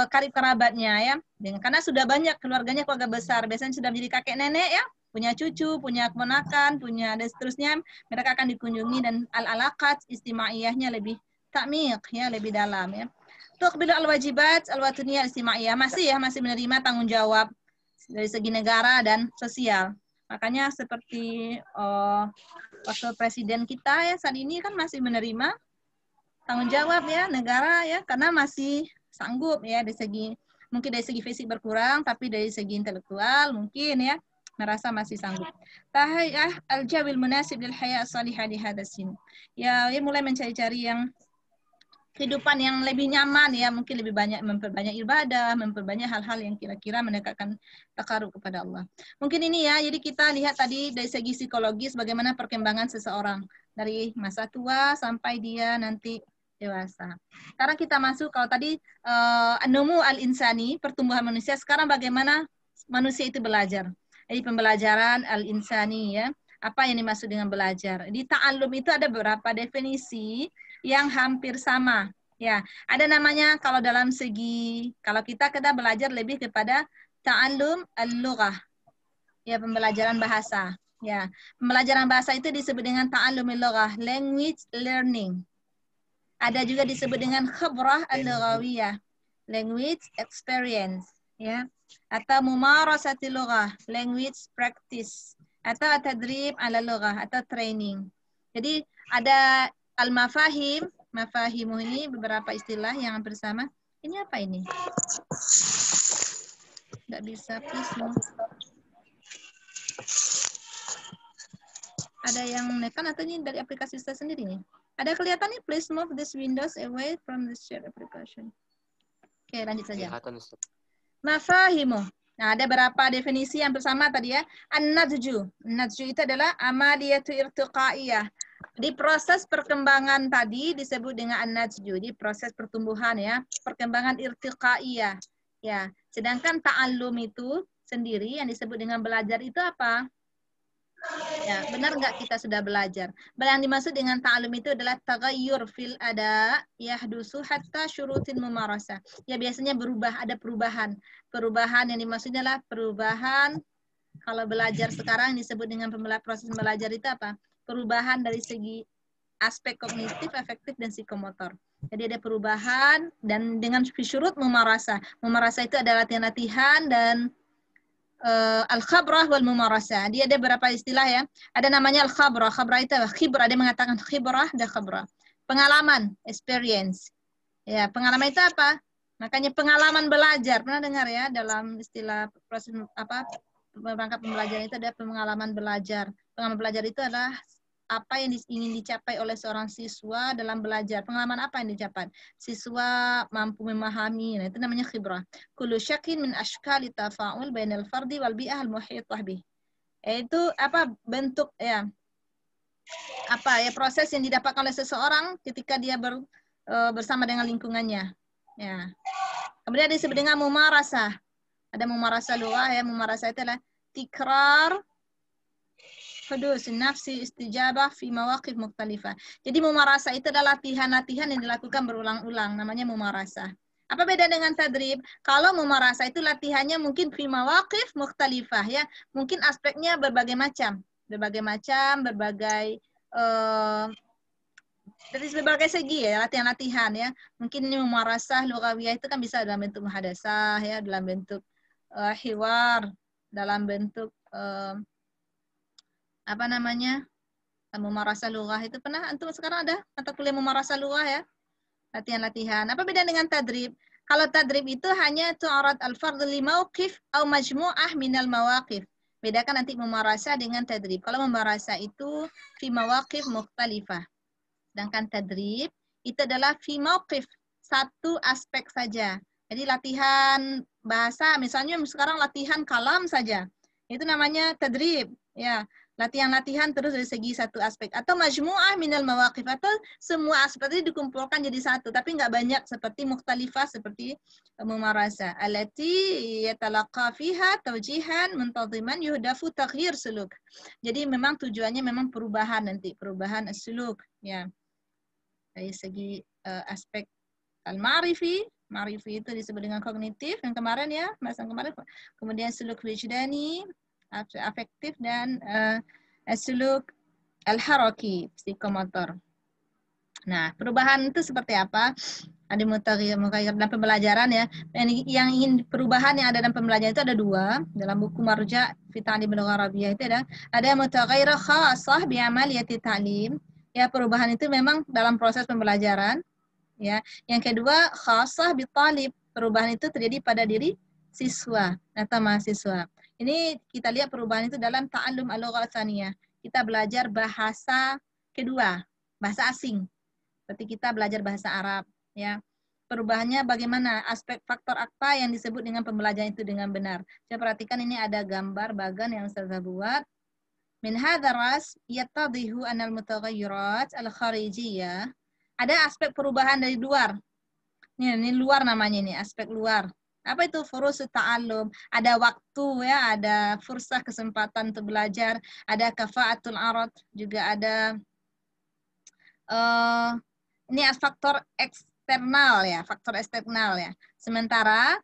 karib kerabatnya ya, karena sudah banyak keluarganya, keluarga besar, biasanya sudah menjadi kakek nenek ya, punya cucu, punya keponakan, punya dan seterusnya, mereka akan dikunjungi dan al-alaqat istimaiyahnya lebih ta'miq ya, lebih dalam ya. Tuqbilu al-wajibat al-wataniyah istimaiyah, masih menerima tanggung jawab dari segi negara dan sosial. Makanya seperti wakil presiden kita ya saat ini kan masih menerima tanggung jawab ya negara ya, karena masih sanggup ya dari segi, mungkin dari segi fisik berkurang, tapi dari segi intelektual mungkin ya merasa masih sanggup. Tahayah al-jawil munasib lil haya as-salihah di hadasin. Ya, mulai mencari-cari yang kehidupan yang lebih nyaman ya, mungkin lebih banyak memperbanyak ibadah, memperbanyak hal-hal yang kira-kira mendekatkan takarub kepada Allah. Mungkin ini ya, jadi kita lihat tadi dari segi psikologis bagaimana perkembangan seseorang dari masa tua sampai dia nanti dewasa. Sekarang kita masuk, kalau tadi an-numu al-insani, pertumbuhan manusia, sekarang bagaimana manusia itu belajar. Jadi pembelajaran al-insani ya, apa yang dimaksud dengan belajar. Di ta'allum itu ada beberapa definisi yang hampir sama. Ya, ada namanya kalau dalam segi, kalau kita belajar lebih kepada ta'allum al-lughah. Ya, pembelajaran bahasa. Ya, pembelajaran bahasa itu disebut dengan ta'allum al-lughah, language learning. Ada juga disebut dengan khibrah al-lughawiyah, language experience, ya. Atau mumarasatil lughah, language practice. atau tadrib ala lughah atau training. Jadi ada al-mafahim, mafahimu ini beberapa istilah yang bersama. Ini apa ini? Nggak bisa, please move. Ada yang nekan atau ini dari aplikasi saya sendiri nih? Ada kelihatan nih, please move this windows away from the shared application. Oke, lanjut saja. Kelihatan, Ustaz. Mafahimu. Nah, ada berapa definisi yang bersama tadi ya. An-nadju. An-nadju itu adalah amaliyatu irtiqaiyah. Di proses perkembangan tadi disebut dengan an-nadju. Di proses pertumbuhan ya. Perkembangan irtiqaiyah. Ya. Sedangkan ta'allum itu sendiri yang disebut dengan belajar itu apa? Ya, benar nggak kita sudah belajar? Yang dimaksud dengan ta'allum itu adalah taghayyur fil ada yahdusu hatta syurutin mumarasah. Ya biasanya berubah, ada perubahan. Perubahan yang dimaksudnya adalah perubahan kalau belajar sekarang disebut dengan proses belajar itu apa? Perubahan dari segi aspek kognitif, afektif, dan psikomotor. Jadi ada perubahan dan dengan syurut mumarasah. Mumarasah itu adalah latihan-latihan dan al-khabrah wal mumarasah. Dia ada beberapa istilah ya. Ada namanya al-khabrah. Khabrah itu khibrah. Ada mengatakan khibrah dan khabrah. Pengalaman, experience. Ya, pengalaman itu apa? Makanya pengalaman belajar. Pernah dengar ya dalam istilah proses apa? Perangkat pembelajaran itu ada pengalaman belajar. Pengalaman belajar itu adalah apa yang ingin dicapai oleh seorang siswa dalam belajar. Pengalaman apa yang dicapai? Siswa mampu memahami. Nah, itu namanya khibrah. Kullu syakin min ashkali tafa'ul bainal fardi wal bi'ah al-muhitah bih. Itu apa bentuk ya? Apa ya proses yang didapatkan oleh seseorang ketika dia bersama dengan lingkungannya. Ya. Kemudian disebut dengan mumarasah. Ada mumarasah lughah ya, mumarasah itu adalah tikrar hudus nafsi istijabah fi mawaqif mukhtalifah. Jadi mumarasah itu adalah latihan-latihan yang dilakukan berulang-ulang, namanya mumarasah. Apa beda dengan tadrib? Kalau mumarasah itu latihannya mungkin fi mawaqif mukhtalifah ya, mungkin aspeknya berbagai macam, berbagai dari berbagai segi ya, latihan-latihan ya. Mungkin ini mumarasah lughawiyah itu kan bisa dalam bentuk muhadasah ya, dalam bentuk hiwar, dalam bentuk apa namanya? Mumarasah lughah itu pernah antum sekarang ada mata kuliah mumarasah lughah ya? Latihan-latihan. Apa beda dengan tadrib? Kalau tadrib itu hanya tu'arad al-fardhu li mauqif au majmu'ah minal mawaqif. Bedakan nanti mumarasah dengan tadrib. Kalau mumarasah itu fi mawaqif mukhtalifah. Sedangkan tadrib itu adalah fi mauqif, satu aspek saja. Jadi latihan bahasa, misalnya sekarang latihan kalam saja. Itu namanya tadrib, ya. Latihan-latihan terus dari segi satu aspek. Atau majmu'ah minal mawaqif, atau semua aspek itu dikumpulkan jadi satu, tapi nggak banyak seperti mukhtalifah, seperti mumarasah. Allati yatalaqa fiha tawjihan muntaziman yuhdafu taghyir suluk. Jadi memang tujuannya memang perubahan nanti, perubahan suluk, ya. Dari segi aspek al-ma'rifi, ma'rifi itu disebut dengan kognitif, yang kemarin ya, bahasan kemarin. Kemudian suluk wijdani, afektif, dan suluk al-haraki, psikomotor. Nah, perubahan itu seperti apa? Ada mutaghayyir dalam pembelajaran ya. Yang ingin perubahan yang ada dalam pembelajaran itu ada dua. Dalam buku Marja' fi Ta'lim al-Lughah Arabiyyah itu ada mutaghayyir khassah bi amaliyati ta'lim. Ya, perubahan itu memang dalam proses pembelajaran. Ya, yang kedua khassah bi talib. Perubahan itu terjadi pada diri siswa atau mahasiswa. Ini kita lihat perubahan itu dalam ta'allum al-lughah tsaniyah. Kita belajar bahasa kedua, bahasa asing. Seperti kita belajar bahasa Arab, ya. Perubahannya bagaimana? Aspek faktor apa yang disebut dengan pembelajaran itu dengan benar. Saya perhatikan ini ada gambar bagan yang saya buat. Min hadzal ras yattadhihu anna al-mutaghayyirat al-kharijiyah. Ada aspek perubahan dari luar. Ini luar namanya ini, aspek luar. Apa itu furus ta'allum? Ada waktu ya, ada fursah kesempatan untuk belajar, ada kafaatul arad, juga ada ini faktor eksternal ya, faktor eksternal ya. Sementara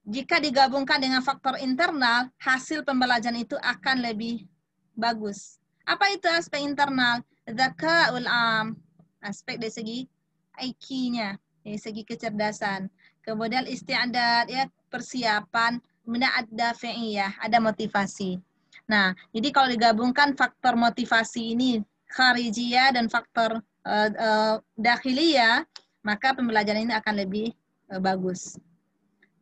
jika digabungkan dengan faktor internal, hasil pembelajaran itu akan lebih bagus. Apa itu aspek internal? Dzakaul am, aspek dari segi IQ-nya, dari segi kecerdasan. Kemudian isti'dad ya, persiapan, kemudian ada fi'iyah, ada motivasi. Nah, jadi kalau digabungkan faktor motivasi ini kharijiyah dan faktor dakhiliyah, maka pembelajaran ini akan lebih bagus.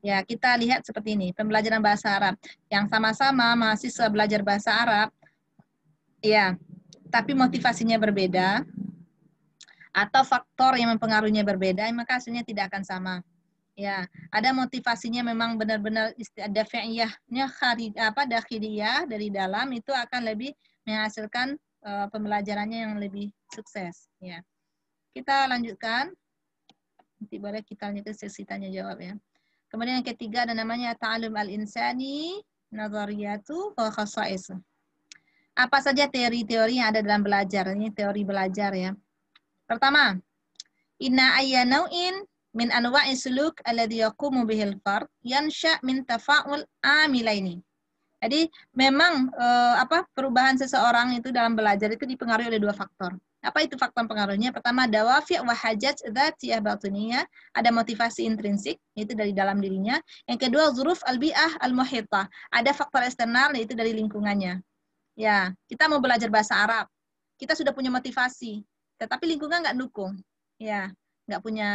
Ya, kita lihat seperti ini, pembelajaran bahasa Arab yang sama-sama mahasiswa belajar bahasa Arab, ya, tapi motivasinya berbeda atau faktor yang mempengaruhinya berbeda, maka hasilnya tidak akan sama. Ya, ada motivasinya memang benar-benar dafi'iyahnya dakhiliyah dari dalam, itu akan lebih menghasilkan pembelajarannya yang lebih sukses. Ya, kita lanjutkan. Nanti boleh kita lanjutkan sesi tanya jawab ya. Kemudian yang ketiga ada namanya ta'alum al-insani nazariyatu wa khasa'is. Apa saja teori-teori yang ada dalam belajar? Ini teori belajar ya. Pertama, inna ayya naw'in min anwa'i suluk alladhi yaqumu bihil fard yansha' min tafa'ul amilaini. Jadi memang perubahan seseorang itu dalam belajar itu dipengaruhi oleh dua faktor. Apa itu faktor pengaruhnya? Pertama, dawafi' wa hajat dzatiyah batiniyah, ada motivasi intrinsik, itu dari dalam dirinya. Yang kedua, zuruf al-bi'ah al-muhitah, ada faktor eksternal, yaitu dari lingkungannya. Ya, kita mau belajar bahasa Arab, kita sudah punya motivasi, tetapi lingkungan nggak dukung. Ya, nggak punya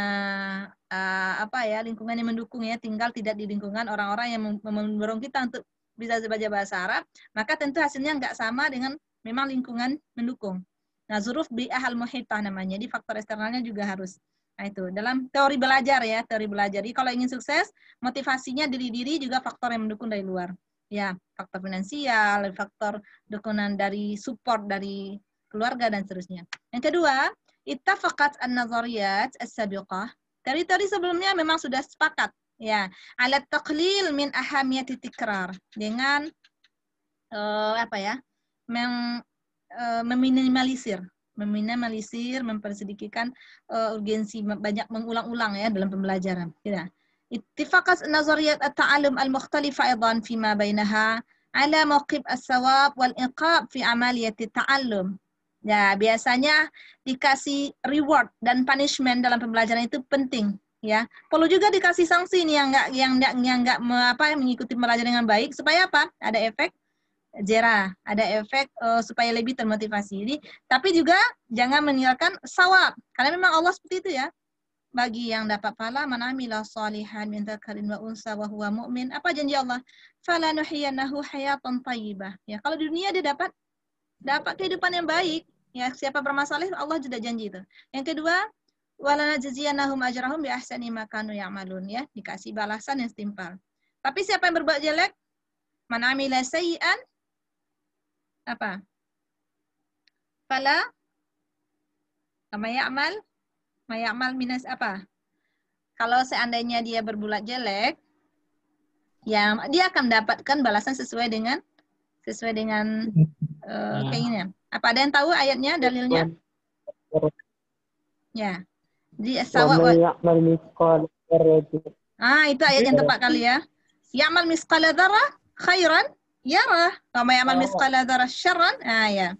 lingkungan yang mendukung ya, tinggal tidak di lingkungan orang-orang yang mendorong kita untuk bisa belajar bahasa Arab, maka tentu hasilnya nggak sama dengan memang lingkungan mendukung. Nah, zuruf bi'ah al-muhitah namanya. Jadi faktor eksternalnya juga harus. Nah, itu dalam teori belajar ya, teori belajar. Jadi kalau ingin sukses, motivasinya diri juga faktor yang mendukung dari luar. Ya, faktor finansial, faktor dukungan dari support dari keluarga dan seterusnya. Yang kedua, ittafaqat an-nazariyat as-sabiqah. Teori-teori sebelumnya memang sudah sepakat ya, alat taqlil min ahamiyati tikrar, dengan meminimalisir, mempersedikitkan urgensi banyak mengulang-ulang ya dalam pembelajaran. Ya. Ittifaqat nazariyat at-ta'allum al-mukhtalifa aidan fima bainaha ala mawqif as-sawab wal iqab fi amaliyati ta'allum. Ya, biasanya dikasih reward dan punishment dalam pembelajaran itu penting, ya. Perlu juga dikasih sanksi nih yang enggak mengikuti pembelajaran dengan baik, supaya apa? Ada efek jerah, ada efek supaya lebih termotivasi. Jadi, tapi juga jangan meninggalkan sawab, karena memang Allah seperti itu ya. Bagi yang dapat pahala, man amila shalihan min dzakarin wa unsa wa huwa mu'min, apa janji Allah? Falanuhyiyannahu hayatan thayyibah. Ya, kalau di dunia dia dapat kehidupan yang baik. Ya, siapa bermasalah Allah juga janji itu. Yang kedua, walanajziyannahum ajrahum bi ahsani ma kanu ya'malun, ya, dikasih balasan yang setimpal. Tapi siapa yang berbuat jelek? Man amila sayyi'an apa? Fala ma ya'mal minas apa? Kalau seandainya dia berbuat jelek, ya dia akan mendapatkan balasan sesuai dengan keinginan. Apa ada yang tahu ayatnya, dalilnya? Ya. Di as-sawab. Itu ayat yang tepat kali ya. Ya'mal misqala dzarrah khairan yarah, wa may ya'mal misqala dzarrah syarran ya.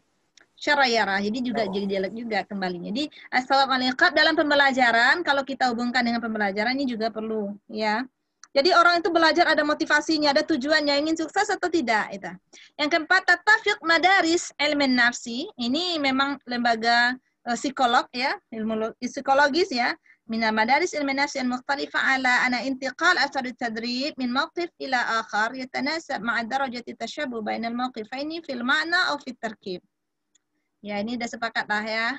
Syarra yarah. Jadi juga jadi dialog juga kembali. Jadi as-sawab al-iqab dalam pembelajaran, kalau kita hubungkan dengan pembelajaran ini juga perlu ya. Jadi orang itu belajar ada motivasinya, ada tujuannya, ingin sukses atau tidak itu. Yang keempat, tattafiq madaris ilmin nafsi. Ini memang lembaga psikolog ya, ilmu psikologis ya. Min madaris ilmin nafsi al-mukhtalifah ala ana intiqal athar at-tadrib min mawqif ila akhar yatanasab ma'a darajati tashabbuh bainal mawqifaini fil ma'na aw fit tarkib. Ya, ini sudah sepakatlah ya,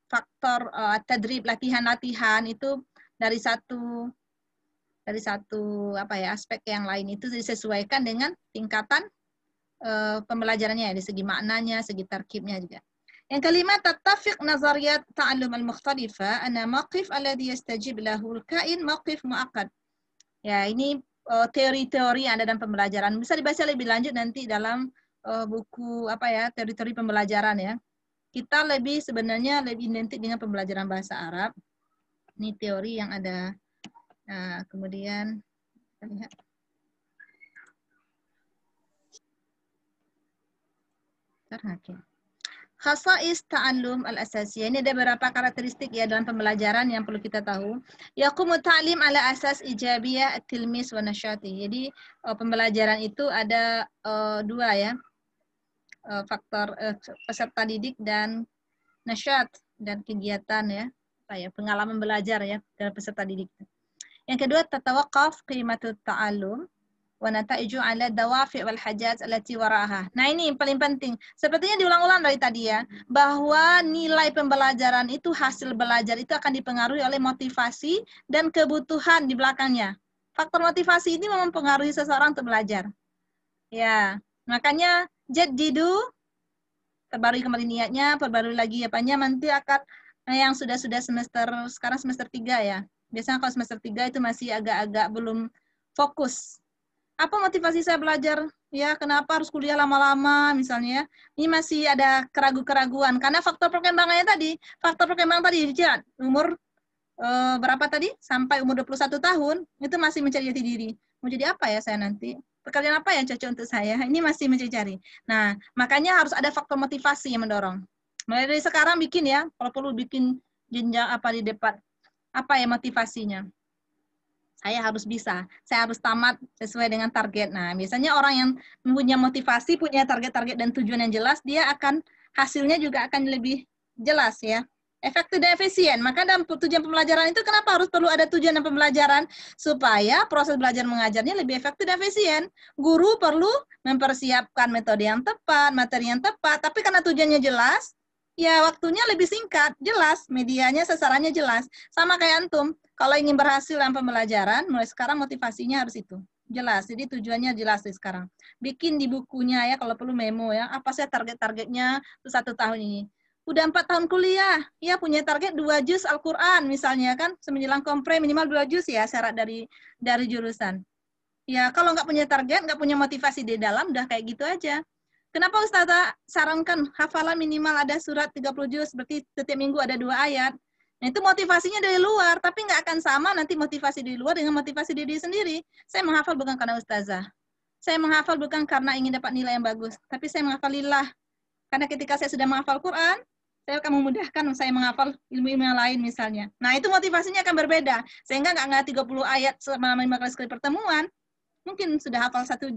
faktor tadrib, latihan-latihan itu dari satu aspek yang lain itu disesuaikan dengan tingkatan pembelajarannya dari segi maknanya, segi tarkibnya juga. Yang kelima, tattafiq nazariyat ta'allum al-mukhtalifa anna mawqif alladhi yastajib lahu al-kain mawqif mu'aqqad. Ya, ini teori-teori yang ada dalam pembelajaran. Bisa dibaca lebih lanjut nanti dalam buku teori-teori pembelajaran ya. Kita sebenarnya lebih identik dengan pembelajaran bahasa Arab. Ini teori yang ada. Nah, kemudian kita lihat. Khasais ta'allum al-asasiyah. Ini ada beberapa karakteristik ya dalam pembelajaran yang perlu kita tahu. Yaqumu ta'lim ala asas ijabiyah at-tilmis wa nasyati. Jadi pembelajaran itu ada dua ya. Faktor peserta didik dan nasyat dan kegiatan ya. Pengalaman belajar ya dari peserta didik. Yang kedua, tatawaqqaf qimatut ta'allum wa nata'iju 'ala dawafi' wal hajat allati wara'aha. Nah, ini yang paling penting. Sepertinya diulang-ulang dari tadi ya, bahwa nilai pembelajaran itu, hasil belajar itu akan dipengaruhi oleh motivasi dan kebutuhan di belakangnya. Faktor motivasi ini mempengaruhi seseorang untuk belajar. Ya, makanya jaddidu, perbarui kembali niatnya, perbarui lagi apanya, nanti akan yang sudah semester, sekarang semester 3 ya. Biasanya kalau semester 3 itu masih agak-agak belum fokus. Apa motivasi saya belajar? Ya, kenapa harus kuliah lama-lama misalnya? Ini masih ada keraguan-keraguan karena faktor perkembangannya tadi. Faktor perkembangan tadi umur berapa tadi? Sampai umur 21 tahun itu masih mencari jati diri. Mau jadi apa ya saya nanti? Pekerjaan apa yang cocok untuk saya? Ini masih mencari. Nah, makanya harus ada faktor motivasi yang mendorong. Mulai dari sekarang bikin ya, kalau perlu bikin jenjang apa di depan. Apa ya motivasinya? Saya harus bisa, saya harus tamat sesuai dengan target. Nah, biasanya orang yang punya motivasi, punya target-target dan tujuan yang jelas, dia akan hasilnya juga akan lebih jelas ya. Efektif dan efisien. Maka dalam tujuan pembelajaran itu kenapa harus perlu ada tujuan dan pembelajaran? Supaya proses belajar mengajarnya lebih efektif dan efisien. Guru perlu mempersiapkan metode yang tepat, materi yang tepat, tapi karena tujuannya jelas, ya waktunya lebih singkat, jelas, medianya, sasarannya jelas. Sama kayak antum, kalau ingin berhasil dalam pembelajaran, mulai sekarang motivasinya harus itu. Jelas, jadi tujuannya jelas sih sekarang. Bikin di bukunya ya, kalau perlu memo ya, apa sih target-targetnya 1 tahun ini. Udah 4 tahun kuliah, ya punya target 2 juz Al-Quran misalnya kan, menjelang kompre minimal 2 juz ya, syarat dari jurusan. Ya, kalau nggak punya target, nggak punya motivasi di dalam, udah kayak gitu aja. Kenapa Ustazah sarankan hafalan minimal ada surat 30 juz, berarti setiap minggu ada 2 ayat. Nah, itu motivasinya dari luar, tapi nggak akan sama nanti motivasi dari luar dengan motivasi diri sendiri. Saya menghafal bukan karena Ustazah. Saya menghafal bukan karena ingin dapat nilai yang bagus, tapi saya menghafal lillah. Karena ketika saya sudah menghafal Quran, saya akan memudahkan saya menghafal ilmu-ilmu yang lain misalnya. Nah, itu motivasinya akan berbeda. Sehingga nggak 30 ayat selama 5 kali sekali pertemuan, mungkin sudah hafal 1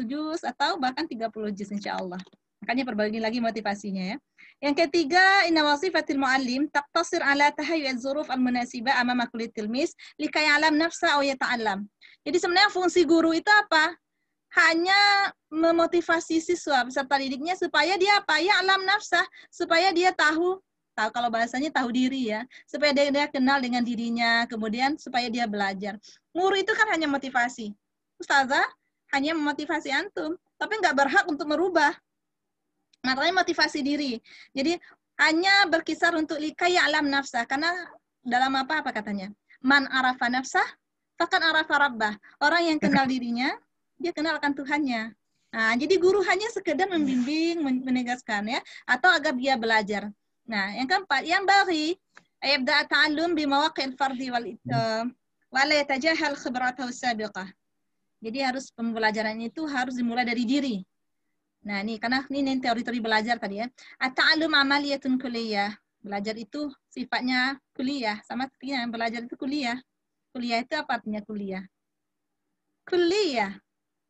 juz atau bahkan 30 juz insya Allah. Makanya perbagi lagi motivasinya ya. Yang ketiga, inna wasifatil muallim taqtasir ala tahayyu'az zuruf al-munasibah amama kulli tilmis likay ya'lam nafsa aw yata'allam. Jadi sebenarnya fungsi guru itu apa? Hanya memotivasi siswa peserta didiknya supaya dia apa? Ya'lam nafsa, supaya dia tahu kalau bahasanya tahu diri ya, supaya dia kenal dengan dirinya, kemudian supaya dia belajar. Guru itu kan hanya motivasi. Ustazah hanya memotivasi antum, tapi nggak berhak untuk merubah. Makanya motivasi diri. Jadi hanya berkisar untuk likay ya'lam nafsah, karena dalam apa katanya? Man arafa nafsah, faqad arafa rabbah. Orang yang kenal dirinya, dia kenal akan Tuhannya. Nah, jadi guru hanya sekedar membimbing, menegaskan ya, atau agar dia belajar. Nah, yang keempat, yang bagi ayabda ta'allum bi mawaqil fardhi wa la yatajahal khibratahu sabiqah. Jadi harus pembelajaran itu harus dimulai dari diri. Nah, ini karena ini teori-teori belajar tadi ya. At-ta'allum amaliyatun kuliah. Belajar itu sifatnya kuliah, sama seperti belajar itu kuliah. Kuliah itu apa artinya kuliah? Kuliah.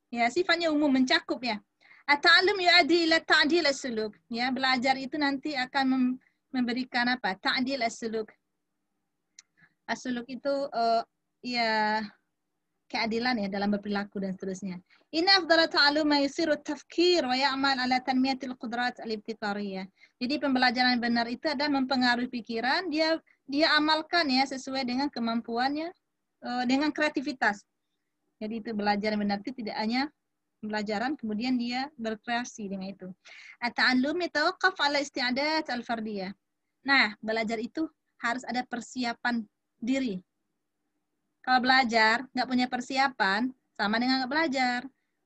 Ya, sifatnya umum, mencakup ya. At-ta'allum yu'addi ila ta'dil as-suluk. Ya, belajar itu nanti akan memberikan apa? Ta'dil as-suluk. As-suluk itu ya keadilan ya dalam berperilaku dan seterusnya. Inna afdala ta'allum ma yusiru tafkir wa ya'mal ala tanmiyatil qudrat al-ibtikariyah. Jadi pembelajaran yang benar itu adalah mempengaruhi pikiran, dia amalkan ya sesuai dengan kemampuannya, dengan kreativitas. Jadi itu belajar yang benar itu tidak hanya pembelajaran, kemudian dia berkreasi dengan itu. At-ta'allum yatawaqqaf ala isti'adat al-fardiyah. Nah, belajar itu harus ada persiapan diri. Kalau belajar, nggak punya persiapan, sama dengan nggak belajar.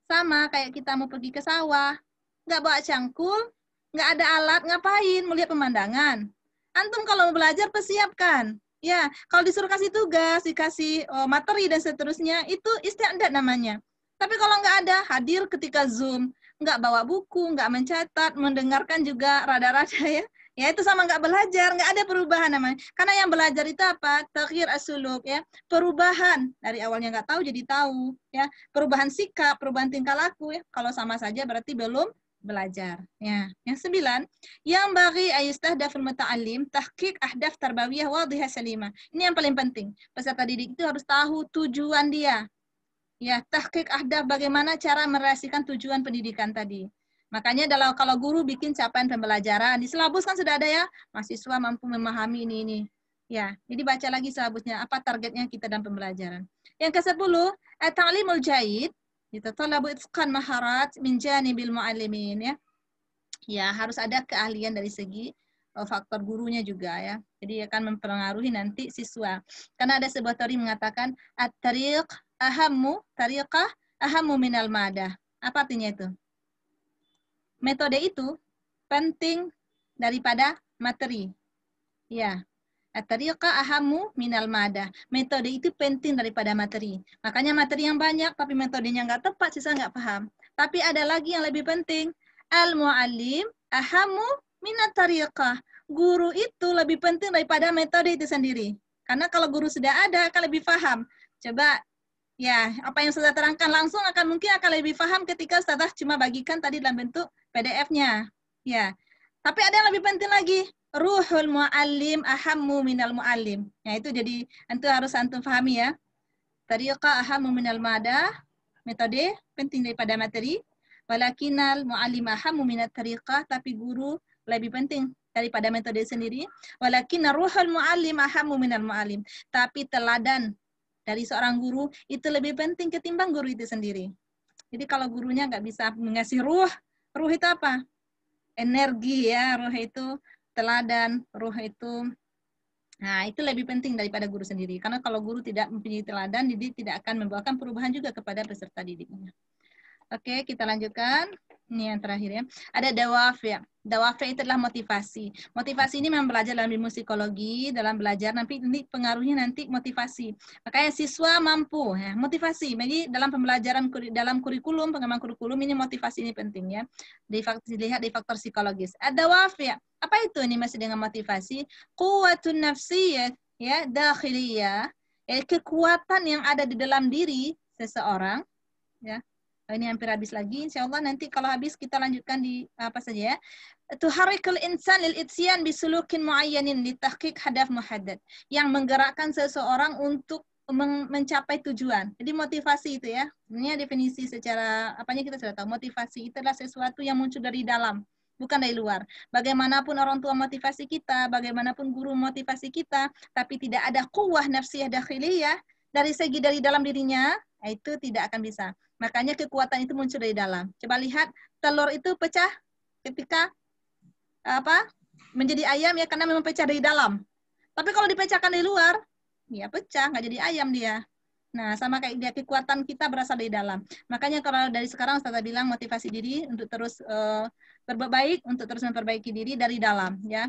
Sama kayak kita mau pergi ke sawah, nggak bawa cangkul, nggak ada alat, ngapain? Melihat pemandangan. Antum kalau mau belajar, persiapkan. Ya, kalau disuruh kasih tugas, dikasih materi dan seterusnya, itu istiadat namanya. Tapi kalau nggak ada, hadir ketika Zoom, nggak bawa buku, nggak mencatat, mendengarkan juga rada-rada ya. Ya itu sama nggak belajar, nggak ada perubahan namanya. Karena yang belajar itu apa? Taghyir as-suluk ya, perubahan dari awalnya nggak tahu jadi tahu ya, perubahan sikap, perubahan tingkah laku ya. Kalau sama saja berarti belum belajar. Ya, yang 9, yang bagi ayustahdaful muta'allim tahqiq ahdaf tarbawiyah wadhihah salimah. Ini yang paling penting. Peserta didik itu harus tahu tujuan dia. Ya, tahqiq ahdaf bagaimana cara merealisasikan tujuan pendidikan tadi. Makanya kalau guru bikin capaian pembelajaran, di silabus kan sudah ada ya, mahasiswa mampu memahami ini. Ya, jadi baca lagi silabusnya, apa targetnya kita dalam pembelajaran. Yang ke-10, at-ta'limul jayyid, yatatalabu itqan maharat min janibil muallimin ya. Ya, harus ada keahlian dari segi faktor gurunya juga ya. Jadi akan mempengaruhi nanti siswa. Karena ada sebuah teori mengatakan at-tariq tariqah ahammu minal madah. Apa artinya itu? Metode itu penting daripada materi. Ya. At-tariqah ahammu minal madah. Metode itu penting daripada materi. Makanya materi yang banyak tapi metodenya nggak tepat, siswa nggak paham. Tapi ada lagi yang lebih penting. Al-muallim ahammu minat tariqah. Guru itu lebih penting daripada metode itu sendiri. Karena kalau guru sudah ada akan lebih paham. Coba ya, apa yang sudah terangkan langsung mungkin akan lebih paham ketika Ustazah cuma bagikan tadi dalam bentuk PDF-nya. Ya. Tapi ada yang lebih penting lagi. Ruhul muallim ahammu minal muallim. Ya, itu jadi harus antum pahami ya. Tariqah ahammu minal madah. Metode penting daripada materi. Walakinal muallim ahammu minat tariqah, tapi guru lebih penting daripada metode sendiri. Walakinal ruhul muallim ahammu minal muallim. Tapi teladan dari seorang guru itu lebih penting ketimbang guru itu sendiri. Jadi kalau gurunya nggak bisa mengasih ruh itu apa? Energi ya, ruh itu teladan, ruh itu. Nah, itu lebih penting daripada guru sendiri. Karena kalau guru tidak mempunyai teladan, didik tidak akan membawakan perubahan juga kepada peserta didiknya. Oke, kita lanjutkan. Ini yang terakhir ya. Ada dawafi. Dawafi itu adalah motivasi. Motivasi ini memang belajar dalam ilmu psikologi, dalam belajar nanti ini pengaruhnya nanti motivasi. Makanya siswa mampu ya, motivasi. Jadi dalam pembelajaran dalam kurikulum, pengembangan kurikulum ini motivasi ini penting ya. Dilihat di faktor psikologis. Ada dawafi. Apa itu ini masih dengan motivasi? Quwwatun nafsiyah ya, dakhiliyah. Kekuatan yang ada di dalam diri seseorang ya. Ini hampir habis lagi. Insyaallah nanti kalau habis kita lanjutkan di apa saja ya. Tuharrikul insan lil itsyan bisulukin muayyanin li tahqiq hadaf muhaddad. Yang menggerakkan seseorang untuk mencapai tujuan. Jadi motivasi itu ya. Ini definisi secara apanya kita sudah tahu. Motivasi itu adalah sesuatu yang muncul dari dalam, bukan dari luar. Bagaimanapun orang tua motivasi kita, bagaimanapun guru motivasi kita, tapi tidak ada quwwah nafsiyah dakhiliyah dari dalam dirinya, itu tidak akan bisa. Makanya kekuatan itu muncul dari dalam. Coba lihat telur itu pecah ketika menjadi ayam ya karena memang pecah dari dalam. Tapi kalau dipecahkan dari luar, ya pecah, nggak jadi ayam dia. Nah, sama kayak dia kekuatan kita berasal dari dalam. Makanya kalau dari sekarang Ustazah bilang motivasi diri untuk terus berbuat baik, untuk terus memperbaiki diri dari dalam ya.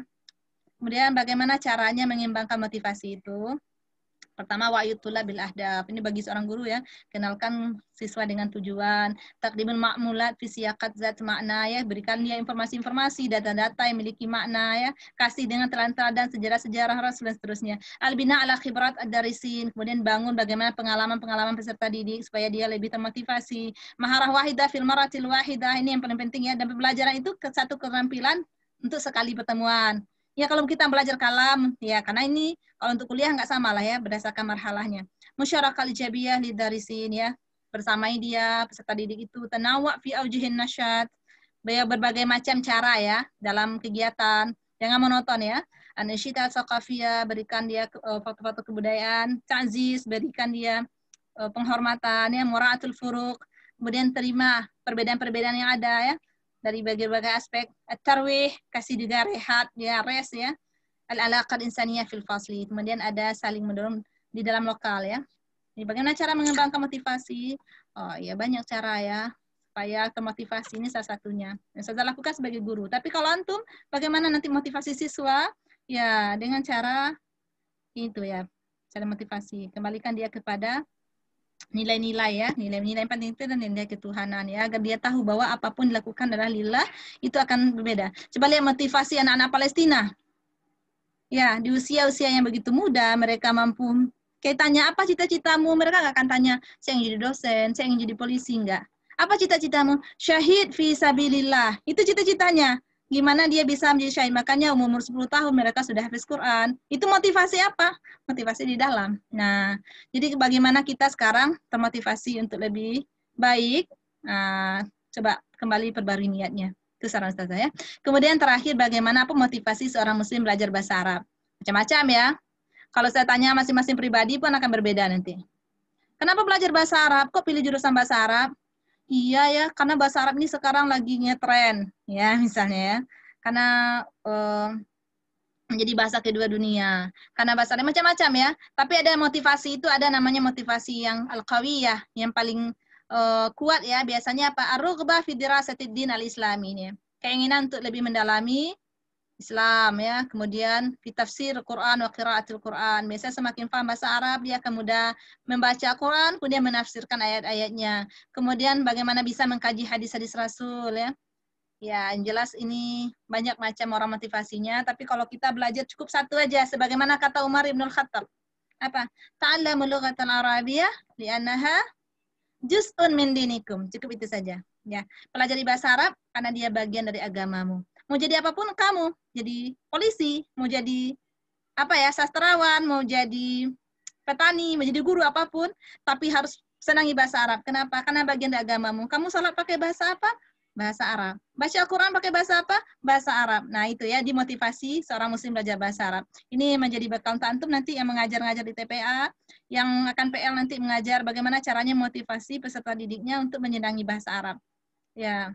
Kemudian bagaimana caranya mengembangkan motivasi itu? Pertama, wa'yutullah bil ahdaf. Ini bagi seorang guru ya. Kenalkan siswa dengan tujuan. Takdimun ma'mulat fi siyaqat zat makna ya. Berikan dia informasi-informasi, data-data yang memiliki makna ya. Kasih dengan teladan-teladan, sejarah-sejarah Rasul dan seterusnya. Al-bina ala khibrat ad-darisin. Kemudian bangun bagaimana pengalaman-pengalaman peserta didik supaya dia lebih termotivasi. Maharah wahidah fil maratil wahidah. Ini yang paling penting ya. Dan pembelajaran itu satu keterampilan untuk sekali pertemuan. Ya kalau kita belajar kalam, ya karena ini kalau untuk kuliah nggak sama lah ya berdasarkan marhalahnya. Musyarakah ijabiyah lidarisin ya, bersamai dia peserta didik itu tanawa fi aujihin nasyat, berbagai macam cara ya dalam kegiatan, jangan monoton ya. Anasyita tsaqafiyah, berikan dia foto-foto kebudayaan, ta'ziz, berikan dia penghormatan ya, mura'atul furuq, kemudian terima perbedaan-perbedaan yang ada ya. Dari berbagai aspek, tarwih, kasih juga rehat, ya rest ya, al-alaqad insaniyah fil fasli, kemudian ada saling mendorong di dalam lokal ya. Jadi bagaimana cara mengembangkan motivasi? Oh ya banyak cara ya, supaya termotivasi ini salah satunya. Yang saya lakukan sebagai guru. Tapi kalau antum, bagaimana nanti motivasi siswa? Ya dengan cara itu ya, cara motivasi. Kembalikan dia kepada nilai-nilai ya, nilai-nilai yang penting itu dan nilai ketuhanan ya, agar dia tahu bahwa apapun dilakukan adalah lillah, itu akan berbeda. Coba lihat motivasi anak-anak Palestina. Ya, di usia-usia yang begitu muda, mereka mampu, kayak tanya, apa cita-citamu? Mereka nggak akan tanya, saya ingin jadi dosen, saya ingin jadi polisi, enggak. Apa cita-citamu? Syahid fi sabilillah. Itu cita-citanya. Gimana dia bisa menjadi syahid? Makanya umur 10 tahun mereka sudah hafiz Quran. Itu motivasi apa? Motivasi di dalam. Nah, jadi bagaimana kita sekarang termotivasi untuk lebih baik? Nah, coba kembali perbarui niatnya. Itu saran Ustazah ya. Kemudian terakhir, bagaimana apa motivasi seorang muslim belajar bahasa Arab? Macam-macam ya. Kalau saya tanya masing-masing pribadi pun akan berbeda nanti. Kenapa belajar bahasa Arab? Kok pilih jurusan bahasa Arab? Iya ya, karena bahasa Arab ini sekarang lagi ngetren, ya misalnya ya. Karena menjadi bahasa kedua dunia. Karena bahasa Arab macam-macam ya. Tapi ada motivasi itu, ada namanya motivasi yang al-qawiyah, yang paling kuat ya. Biasanya apa? Ar-rughbah fi dirasatid din al-islami ini. Keinginan untuk lebih mendalami Islam ya, kemudian tafsir Quran wa qiraatul Quran. Biasanya semakin paham bahasa Arab, dia akan mudah membaca Quran, kemudian menafsirkan ayat-ayatnya. Kemudian bagaimana bisa mengkaji hadis-hadis Rasul ya. Ya, yang jelas ini banyak macam orang motivasinya, tapi kalau kita belajar cukup satu aja, sebagaimana kata Umar Ibn Khattab. Apa? Ta'allamu lughatal arabiyyah li'annaha juz'un min dinikum. Cukup itu saja. Ya, pelajari bahasa Arab karena dia bagian dari agamamu. Mau jadi apapun kamu, jadi polisi, mau jadi apa ya, sastrawan, mau jadi petani, mau jadi guru apapun, tapi harus senangi bahasa Arab. Kenapa? Karena bagian dari agamamu. Kamu sholat pakai bahasa apa? Bahasa Arab. Baca Al-Quran pakai bahasa apa? Bahasa Arab. Nah itu ya, dimotivasi seorang muslim belajar bahasa Arab. Ini menjadi bekal untuk antum nanti yang mengajar-ngajar di TPA, yang akan PL nanti mengajar bagaimana caranya motivasi peserta didiknya untuk menyenangi bahasa Arab. Ya,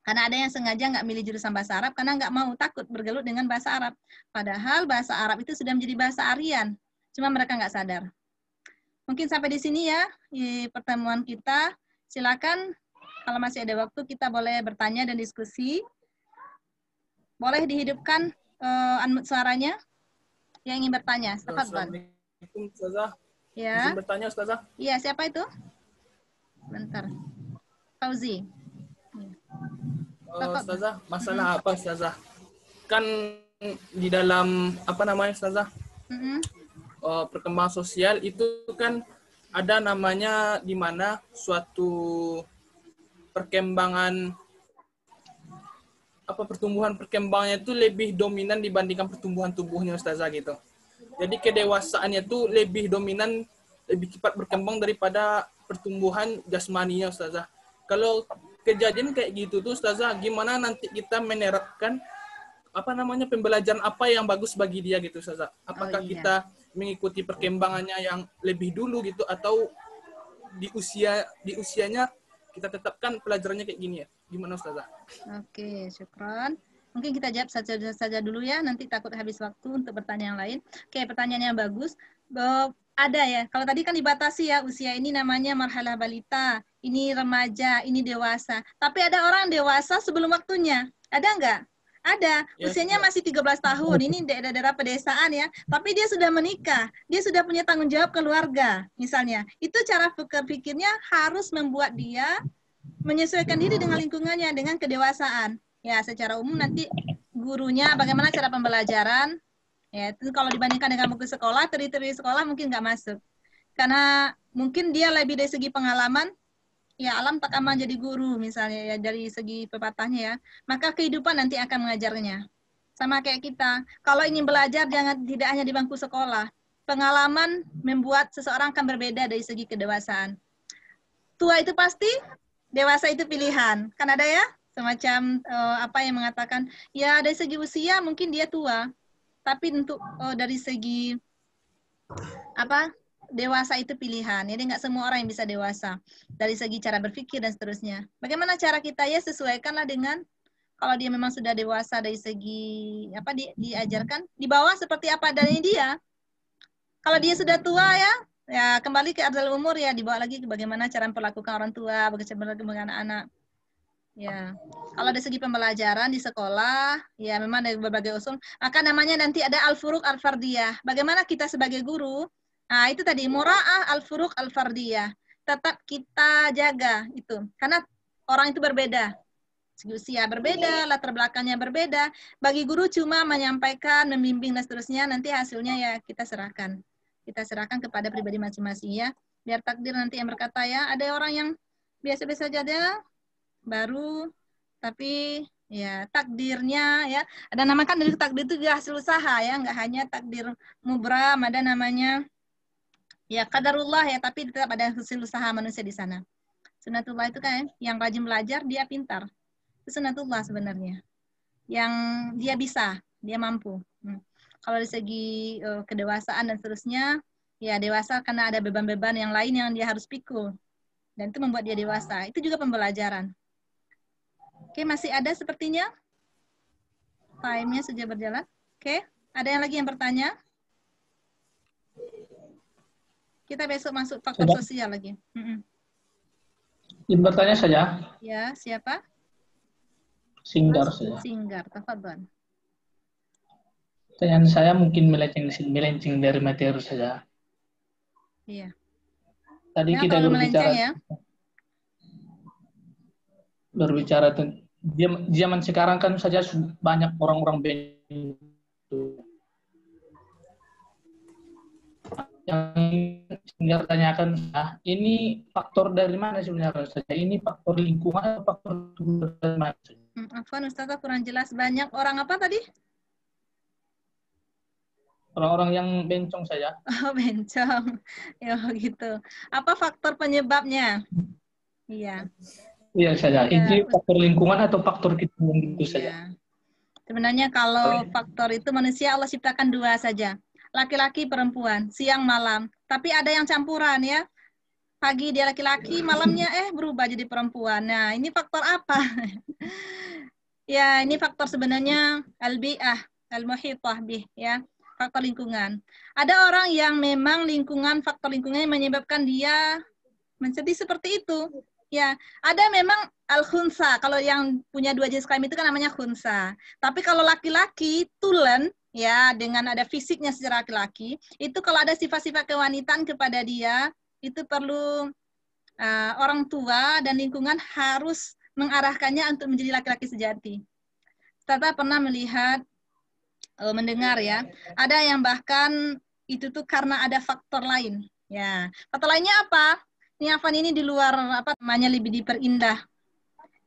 karena ada yang sengaja nggak milih jurusan bahasa Arab karena nggak mau, takut bergelut dengan bahasa Arab. Padahal bahasa Arab itu sudah menjadi bahasa Aryan, cuma mereka nggak sadar. Mungkin sampai di sini ya di pertemuan kita. Silakan kalau masih ada waktu kita boleh bertanya dan diskusi. Boleh dihidupkan unmute suaranya yang ingin bertanya. Assalamualaikum Ustazah. Ya. Izin bertanya Ustazah. Iya, siapa itu? Bentar. Fauzi. Ustazah, masalah apa Ustazah? Kan di dalam apa namanya Ustazah? Perkembangan sosial itu kan ada namanya di mana suatu perkembangan pertumbuhan perkembangannya itu lebih dominan dibandingkan pertumbuhan tubuhnya Ustazah gitu. Jadi kedewasaannya itu lebih dominan, lebih cepat berkembang daripada pertumbuhan jasmaninya Ustazah. Kalau kejadian kayak gitu tuh Ustazah, gimana nanti kita menerapkan pembelajaran apa yang bagus bagi dia gitu Ustazah? Apakah kita mengikuti perkembangannya yang lebih dulu gitu, atau di usianya kita tetapkan pelajarannya kayak gini ya? Gimana Ustazah? Oke, syukran. Mungkin kita jawab saja dulu ya, nanti takut habis waktu untuk bertanya yang lain. Oke, pertanyaannya bagus. Ada ya, kalau tadi kan dibatasi ya, usia ini namanya marhalah balita, ini remaja, ini dewasa. Tapi ada orang dewasa sebelum waktunya, ada nggak? Ada, usianya masih 13 tahun, ini daerah-daerah pedesaan ya, tapi dia sudah menikah, dia sudah punya tanggung jawab keluarga, misalnya. Itu cara pikirnya harus membuat dia menyesuaikan diri dengan lingkungannya, dengan kedewasaan. Ya, secara umum nanti gurunya bagaimana cara pembelajaran, ya itu kalau dibandingkan dengan buku sekolah, teori-teori sekolah mungkin nggak masuk. Karena mungkin dia lebih dari segi pengalaman, ya alam tak aman jadi guru misalnya ya, dari segi pepatahnya ya. Maka kehidupan nanti akan mengajarnya. Sama kayak kita, kalau ingin belajar jangan tidak hanya di bangku sekolah. Pengalaman membuat seseorang akan berbeda dari segi kedewasaan. Tua itu pasti, dewasa itu pilihan. Kan ada ya semacam apa yang mengatakan, ya dari segi usia mungkin dia tua, tapi untuk dari segi dewasa itu pilihan. Jadi nggak semua orang yang bisa dewasa dari segi cara berpikir dan seterusnya. Bagaimana cara kita ya, sesuaikanlah dengan kalau dia memang sudah dewasa dari segi diajarkan di bawah seperti apa adanya dia. Kalau dia sudah tua ya kembali ke ardal umur ya, dibawa lagi ke bagaimana cara memperlakukan orang tua, bagaimana dengan anak-anak. Ya, kalau dari segi pembelajaran di sekolah, ya memang dari berbagai usul. Maka namanya nanti ada al-furuq al-fardiyah. Bagaimana kita sebagai guru? Nah, itu tadi mura'ah al-furuq al-fardiyah. tetap kita jaga itu. Karena orang itu berbeda. Segi usia berbeda, latar belakangnya berbeda. Bagi guru cuma menyampaikan, membimbing dan seterusnya, nanti hasilnya ya kita serahkan. Kita serahkan kepada pribadi masing-masing ya. Biar takdir nanti yang berkata ya, ada orang yang biasa-biasa saja, baru, tapi ya takdirnya ya. Ada namakan dari takdir itu juga hasil usaha ya, nggak hanya takdir mubram, ada namanya ya qadarullah ya, tapi tetap ada hasil usaha manusia di sana. Sunatullah itu kan yang rajin belajar, dia pintar. Itu sunatullah sebenarnya. Yang dia bisa, dia mampu. Kalau dari segi kedewasaan dan seterusnya, ya dewasa karena ada beban-beban yang lain yang dia harus pikul. Dan itu membuat dia dewasa. Itu juga pembelajaran. Oke, masih ada sepertinya? Time-nya sudah berjalan. Oke, ada yang lagi yang bertanya? Kita besok masuk faktor sosial lagi. Ingin bertanya saja. Ya, siapa? Singgar saja. Singgar, tafadhol. Pertanyaan saya mungkin melenceng dari materi saja. Iya. Tadi Ya, kita kalau berbicara melenceng ya. berbicara tentang zaman sekarang kan saja banyak orang-orang bencong. Yang Singgar tanyakan, ini faktor dari mana sebenarnya saja? Ini faktor lingkungan atau faktor dari mana? Afwan, Ustazah kurang jelas. Banyak orang apa tadi? Orang-orang yang bencong saja. Oh, bencong. Ya, gitu. Apa faktor penyebabnya? Iya. Iya saja. Ya. Ini faktor lingkungan atau faktor kita yang gitu saja? Iya. Sebenarnya kalau faktor itu manusia Allah ciptakan dua saja. Laki-laki, perempuan, siang, malam. Tapi ada yang campuran ya. Pagi dia laki-laki, malamnya berubah jadi perempuan. Nah, ini faktor apa? Ya, ini faktor sebenarnya al-bi'ah, al-muhitah bih ya. Faktor lingkungan. Ada orang yang memang faktor lingkungannya menyebabkan dia menjadi seperti itu. Ya, ada memang al-khunsa. Kalau yang punya dua jenis kelamin itu kan namanya khunsa. Tapi kalau laki-laki, tulen, ya, dengan ada fisiknya secara laki-laki, itu kalau ada sifat-sifat kewanitaan kepada dia, itu perlu orang tua dan lingkungan harus mengarahkannya untuk menjadi laki-laki sejati. Tata pernah mendengar ya, ada yang bahkan itu tuh karena ada faktor lain. Ya, faktor lainnya apa? Ini Afan ini di luar apa namanya lebih diperindah.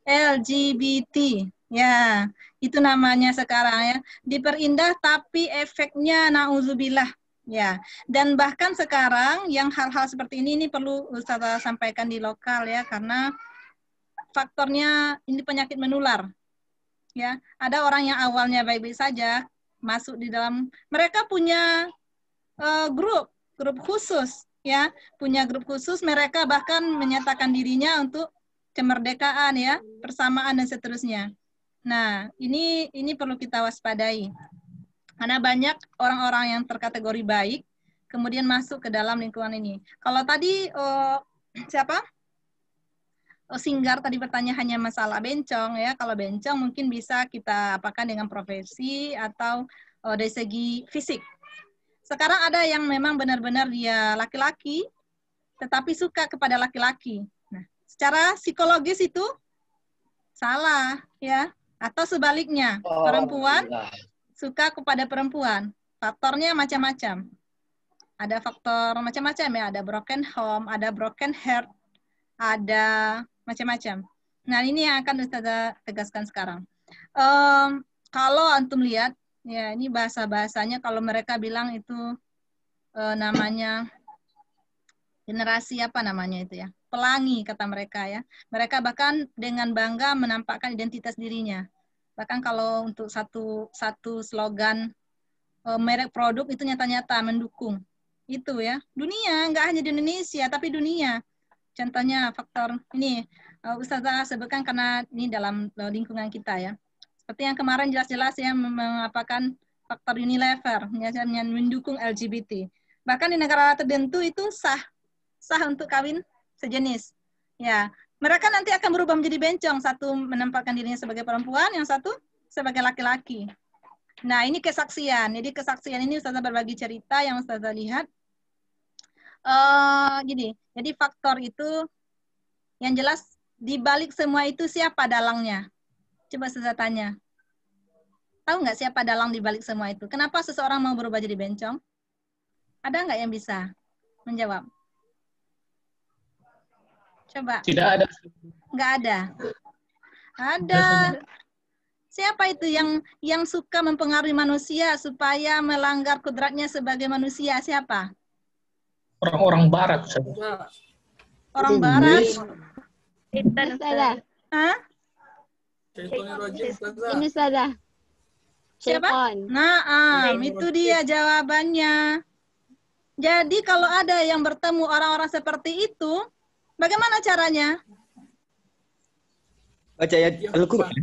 LGBT, ya itu namanya sekarang ya, diperindah tapi efeknya nauzubillah. Ya, dan bahkan sekarang yang hal-hal seperti ini perlu Ustaz sampaikan di lokal ya, karena faktornya ini penyakit menular. Ya, ada orang yang awalnya baik-baik saja masuk di dalam, mereka punya grup khusus ya, punya grup khusus, mereka bahkan menyatakan dirinya untuk kemerdekaan ya, persamaan dan seterusnya. Nah, ini perlu kita waspadai. Karena banyak orang-orang yang terkategori baik kemudian masuk ke dalam lingkungan ini. Kalau tadi siapa? Singgar tadi bertanya hanya masalah bencong ya. Kalau bencong mungkin bisa kita apakan dengan profesi atau dari segi fisik. Sekarang ada yang memang benar-benar dia laki-laki tetapi suka kepada laki-laki. Nah, secara psikologis itu salah ya, atau sebaliknya, perempuan suka kepada perempuan. Faktornya macam-macam. Ada faktor macam-macam ya, ada broken home, ada broken heart, ada macam-macam. Nah, ini yang akan Ustazah tegaskan sekarang. Kalau antum lihat, ya ini bahasa-bahasanya kalau mereka bilang itu namanya generasi apa namanya itu ya, pelangi kata mereka ya. Mereka bahkan dengan bangga menampakkan identitas dirinya. Bahkan kalau untuk satu slogan merek produk itu nyata-nyata mendukung. Itu ya, dunia, nggak hanya di Indonesia, tapi dunia. Contohnya faktor ini Ustazah sebutkan karena ini dalam lingkungan kita ya. Seperti yang kemarin jelas-jelas ya mengapakan faktor Unilever yang mendukung LGBT. Bahkan di negara tertentu itu sah untuk kawin sejenis. Ya, mereka nanti akan berubah menjadi bencong, satu menempatkan dirinya sebagai perempuan, yang satu sebagai laki-laki. Nah, ini kesaksian. Jadi kesaksian ini Ustazah berbagi cerita yang Ustazah lihat. Gini, jadi faktor itu yang jelas di balik semua itu siapa dalangnya? Coba saya tanya. Tahu nggak siapa dalang di balik semua itu? Kenapa seseorang mau berubah jadi bencong? Ada nggak yang bisa menjawab? Coba. Tidak ada. Nggak ada. Ada. Siapa itu yang suka mempengaruhi manusia supaya melanggar kodratnya sebagai manusia? Siapa? Orang-orang barat. Orang barat? Ustazah. Hah? Ini Ustazah. Siapa? Syaitan. Nah, itu dia jawabannya. Jadi kalau ada yang bertemu orang-orang seperti itu, bagaimana caranya? Baca ayat Al-Quran.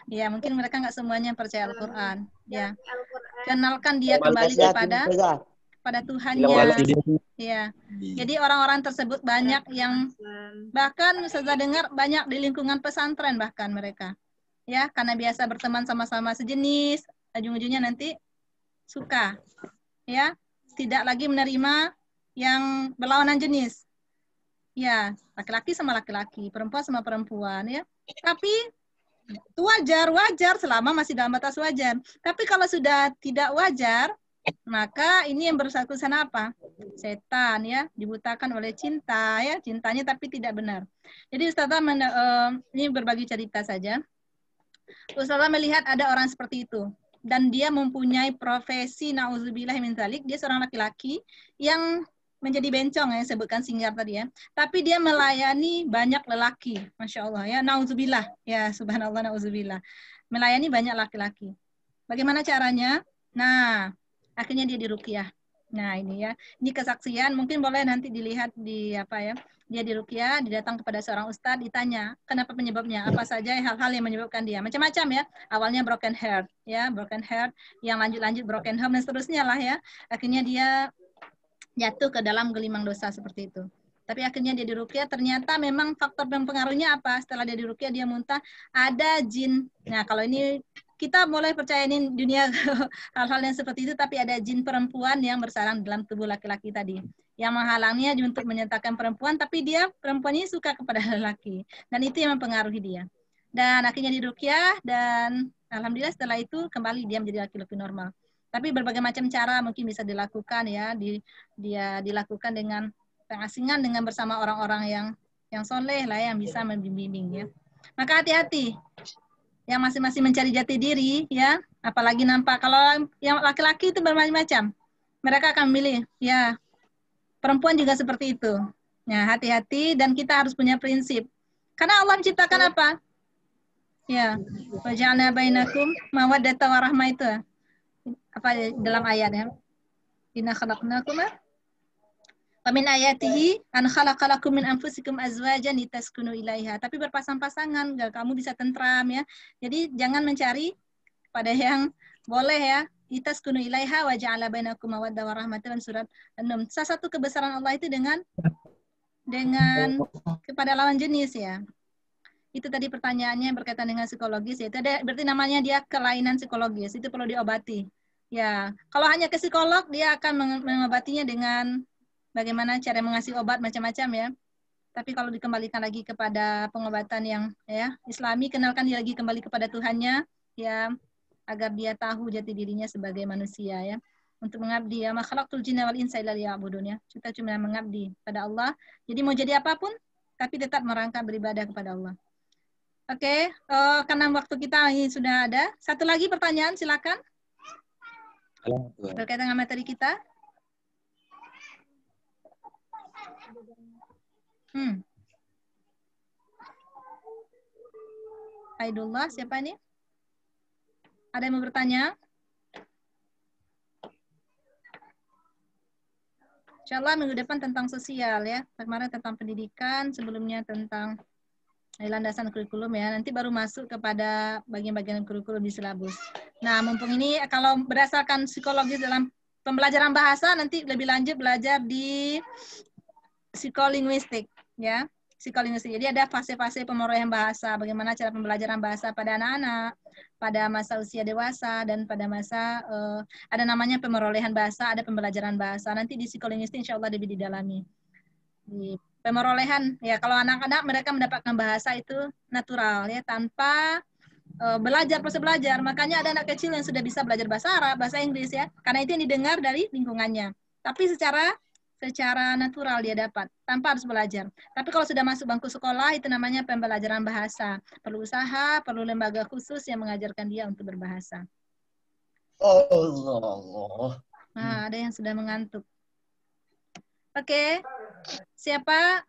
Ya, mungkin mereka nggak semuanya percaya Al-Quran. Ya, Al-Quran. kenalkan dia kembali kepada Tuhannya. Ya, jadi orang-orang tersebut banyak yang bahkan saya dengar banyak di lingkungan pesantren bahkan mereka. Ya, karena biasa berteman sama-sama sejenis, ujung-ujungnya nanti suka. Ya, tidak lagi menerima yang berlawanan jenis. Ya, laki-laki sama laki-laki, perempuan sama perempuan ya. Tapi itu wajar selama masih dalam batas wajar. Tapi kalau sudah tidak wajar, maka ini yang bersangkutan apa? Setan ya, dibutakan oleh cinta ya, cintanya tapi tidak benar. Jadi Ustazah ini berbagi cerita saja. Ustazah melihat ada orang seperti itu dan dia mempunyai profesi nauzubillah min dzalik, dia seorang laki-laki yang menjadi bencong ya, sebutkan singgar tadi ya. Tapi dia melayani banyak lelaki, Masya Allah ya, nauzubillah ya, subhanallah nauzubillah. Melayani banyak laki-laki. Bagaimana caranya? Nah, akhirnya dia diruqyah. Nah, ini ya. Ini kesaksian, mungkin boleh nanti dilihat di apa ya. Dia diruqyah, didatang kepada seorang ustadz, ditanya, kenapa penyebabnya? Apa saja hal-hal yang menyebabkan dia? Macam-macam ya. Awalnya broken heart, ya, broken heart, yang lanjut-lanjut broken home dan seterusnya lah ya. Akhirnya dia jatuh ke dalam gelimang dosa seperti itu. Tapi akhirnya dia diruqyah, ternyata memang faktor mempengaruhinya apa? Setelah dia diruqyah, dia muntah, ada jin. Nah, kalau ini kita boleh percaya ini dunia hal-hal yang seperti itu, tapi ada jin perempuan yang bersarang dalam tubuh laki-laki tadi. Yang menghalangnya untuk menyatakan perempuan, tapi dia perempuan ini suka kepada lelaki. Dan itu yang mempengaruhi dia. Dan akhirnya diruqyah, dan alhamdulillah setelah itu kembali dia menjadi laki-laki normal. Tapi berbagai macam cara mungkin bisa dilakukan ya, dia dilakukan dengan pengasingan dengan bersama orang-orang yang soleh lah, yang bisa membimbing ya. Maka hati-hati yang masing-masing mencari jati diri ya, apalagi nampak kalau yang laki-laki itu bermacam-macam, mereka akan memilih ya, perempuan juga seperti itu. Ya, hati-hati dan kita harus punya prinsip. Karena Allah menciptakan apa? Ya, wa ja'alna bainakum mawaddatan wa rahmah itu. Apa dalam ayatnya? Inna khalaqnakum wa min ayatihi an khalaqalakum min anfusikum azwajan litaskunu ilaiha. Tapi berpasang-pasangan, kamu bisa tentram ya. Jadi jangan mencari pada yang boleh ya. Litaskunu ilaiha wa ja'ala bainakum mawaddah wa rahmatan, surat An-Nur. Salah satu kebesaran Allah itu dengan kepada lawan jenis ya. Itu tadi pertanyaannya berkaitan dengan psikologis ya. Itu ada, berarti namanya dia kelainan psikologis. Itu perlu diobati. Ya, kalau hanya ke psikolog dia akan mengobatinya dengan bagaimana cara mengasih obat macam-macam ya. Tapi kalau dikembalikan lagi kepada pengobatan yang ya Islami, kenalkan dia lagi kembali kepada Tuhannya ya, agar dia tahu jati dirinya sebagai manusia ya. Untuk mengabdi ya, ma khalaqtul jinna wal insa illa liya'budun ya. Kita cuma mengabdi pada Allah. Jadi mau jadi apapun tapi tetap merangkap beribadah kepada Allah. Oke, karena waktu kita ini sudah ada. Satu lagi pertanyaan, silakan. Berkaitan dengan materi kita. Aidullah, siapa ini? Ada yang mau bertanya? Insyaallah minggu depan tentang sosial ya. Kemarin tentang pendidikan, sebelumnya tentang landasan kurikulum ya. Nanti baru masuk kepada bagian-bagian kurikulum di silabus. Nah, mumpung ini kalau berdasarkan psikologis dalam pembelajaran bahasa, nanti lebih lanjut belajar di psikolinguistik ya. psikolinguistik. Jadi ada fase-fase pemerolehan bahasa, bagaimana cara pembelajaran bahasa pada anak-anak, pada masa usia dewasa, dan pada masa ada namanya pemerolehan bahasa, ada pembelajaran bahasa. Nanti di psikolinguistik insya Allah lebih didalami. Di pemerolehan, ya kalau anak-anak mereka mendapatkan bahasa itu natural ya, tanpa proses belajar. Makanya ada anak kecil yang sudah bisa belajar bahasa Arab, bahasa Inggris ya, karena itu yang didengar dari lingkungannya. Tapi secara natural dia dapat, tanpa harus belajar. Tapi kalau sudah masuk bangku sekolah, itu namanya pembelajaran bahasa. Perlu usaha, perlu lembaga khusus yang mengajarkan dia untuk berbahasa. Allah. Nah, ada yang sudah mengantuk. Oke. Siapa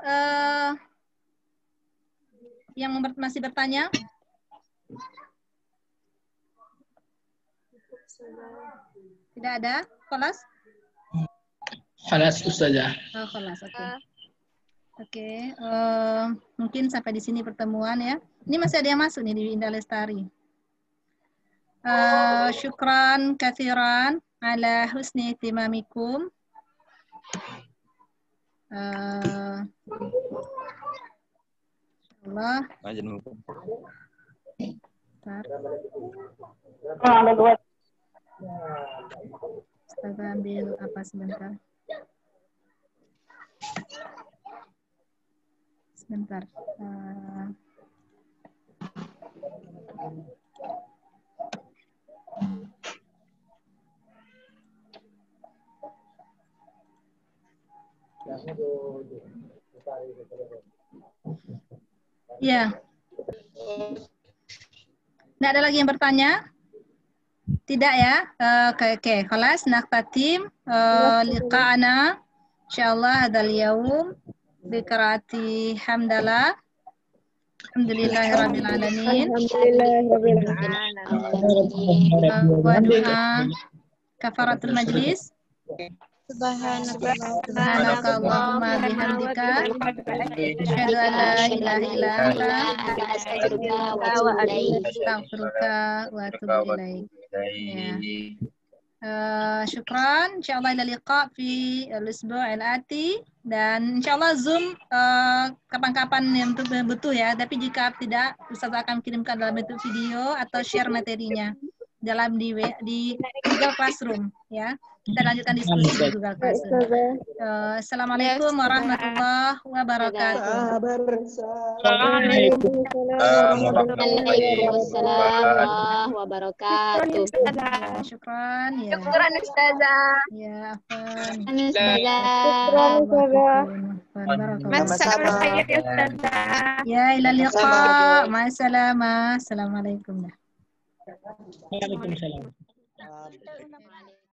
yang masih bertanya? Tidak ada? Kelas? Khalas Ustazah. Oh, kelas, oke. Oke, mungkin sampai di sini pertemuan ya. Ini masih ada yang masuk nih di Indah Lestari. Syukran kathiran ala husni ihtimamikum. Allah. Ustazah ambil apa sebentar. Sebentar. Ya. Tidak ada lagi yang bertanya? Tidak ya? Oke. Khalas naktatim liqa'ana insyaallah hadzal yaum bi qiraati hamdalah. Alhamdulillahirabbil alamin. Wa doa kafaratul majlis. Subhanaka Allahumma bihamdika asyhadu an la ilaha illa anta astaghfiruka wa atubu ilaik. Syukran, insyaallah ila liqa fi al-usbu' al-ati, dan insyaallah Zoom kapan-kapan yang butuh ya, tapi jika tidak Ustaz akan kirimkan dalam bentuk video atau share materinya dalam di Google Classroom ya. Kita lanjutkan diskusi di Google Classroom. Assalamualaikum warahmatullahi wabarakatuh. Waalaikumsalam warahmatullahi wabarakatuh. Syukran ya. Syukran Ustazah. Ya, afan. Sama-sama ya Ustazah. Ya, ila liqa. Ma'assalamah. Assalamualaikum. Waalaikumsalam.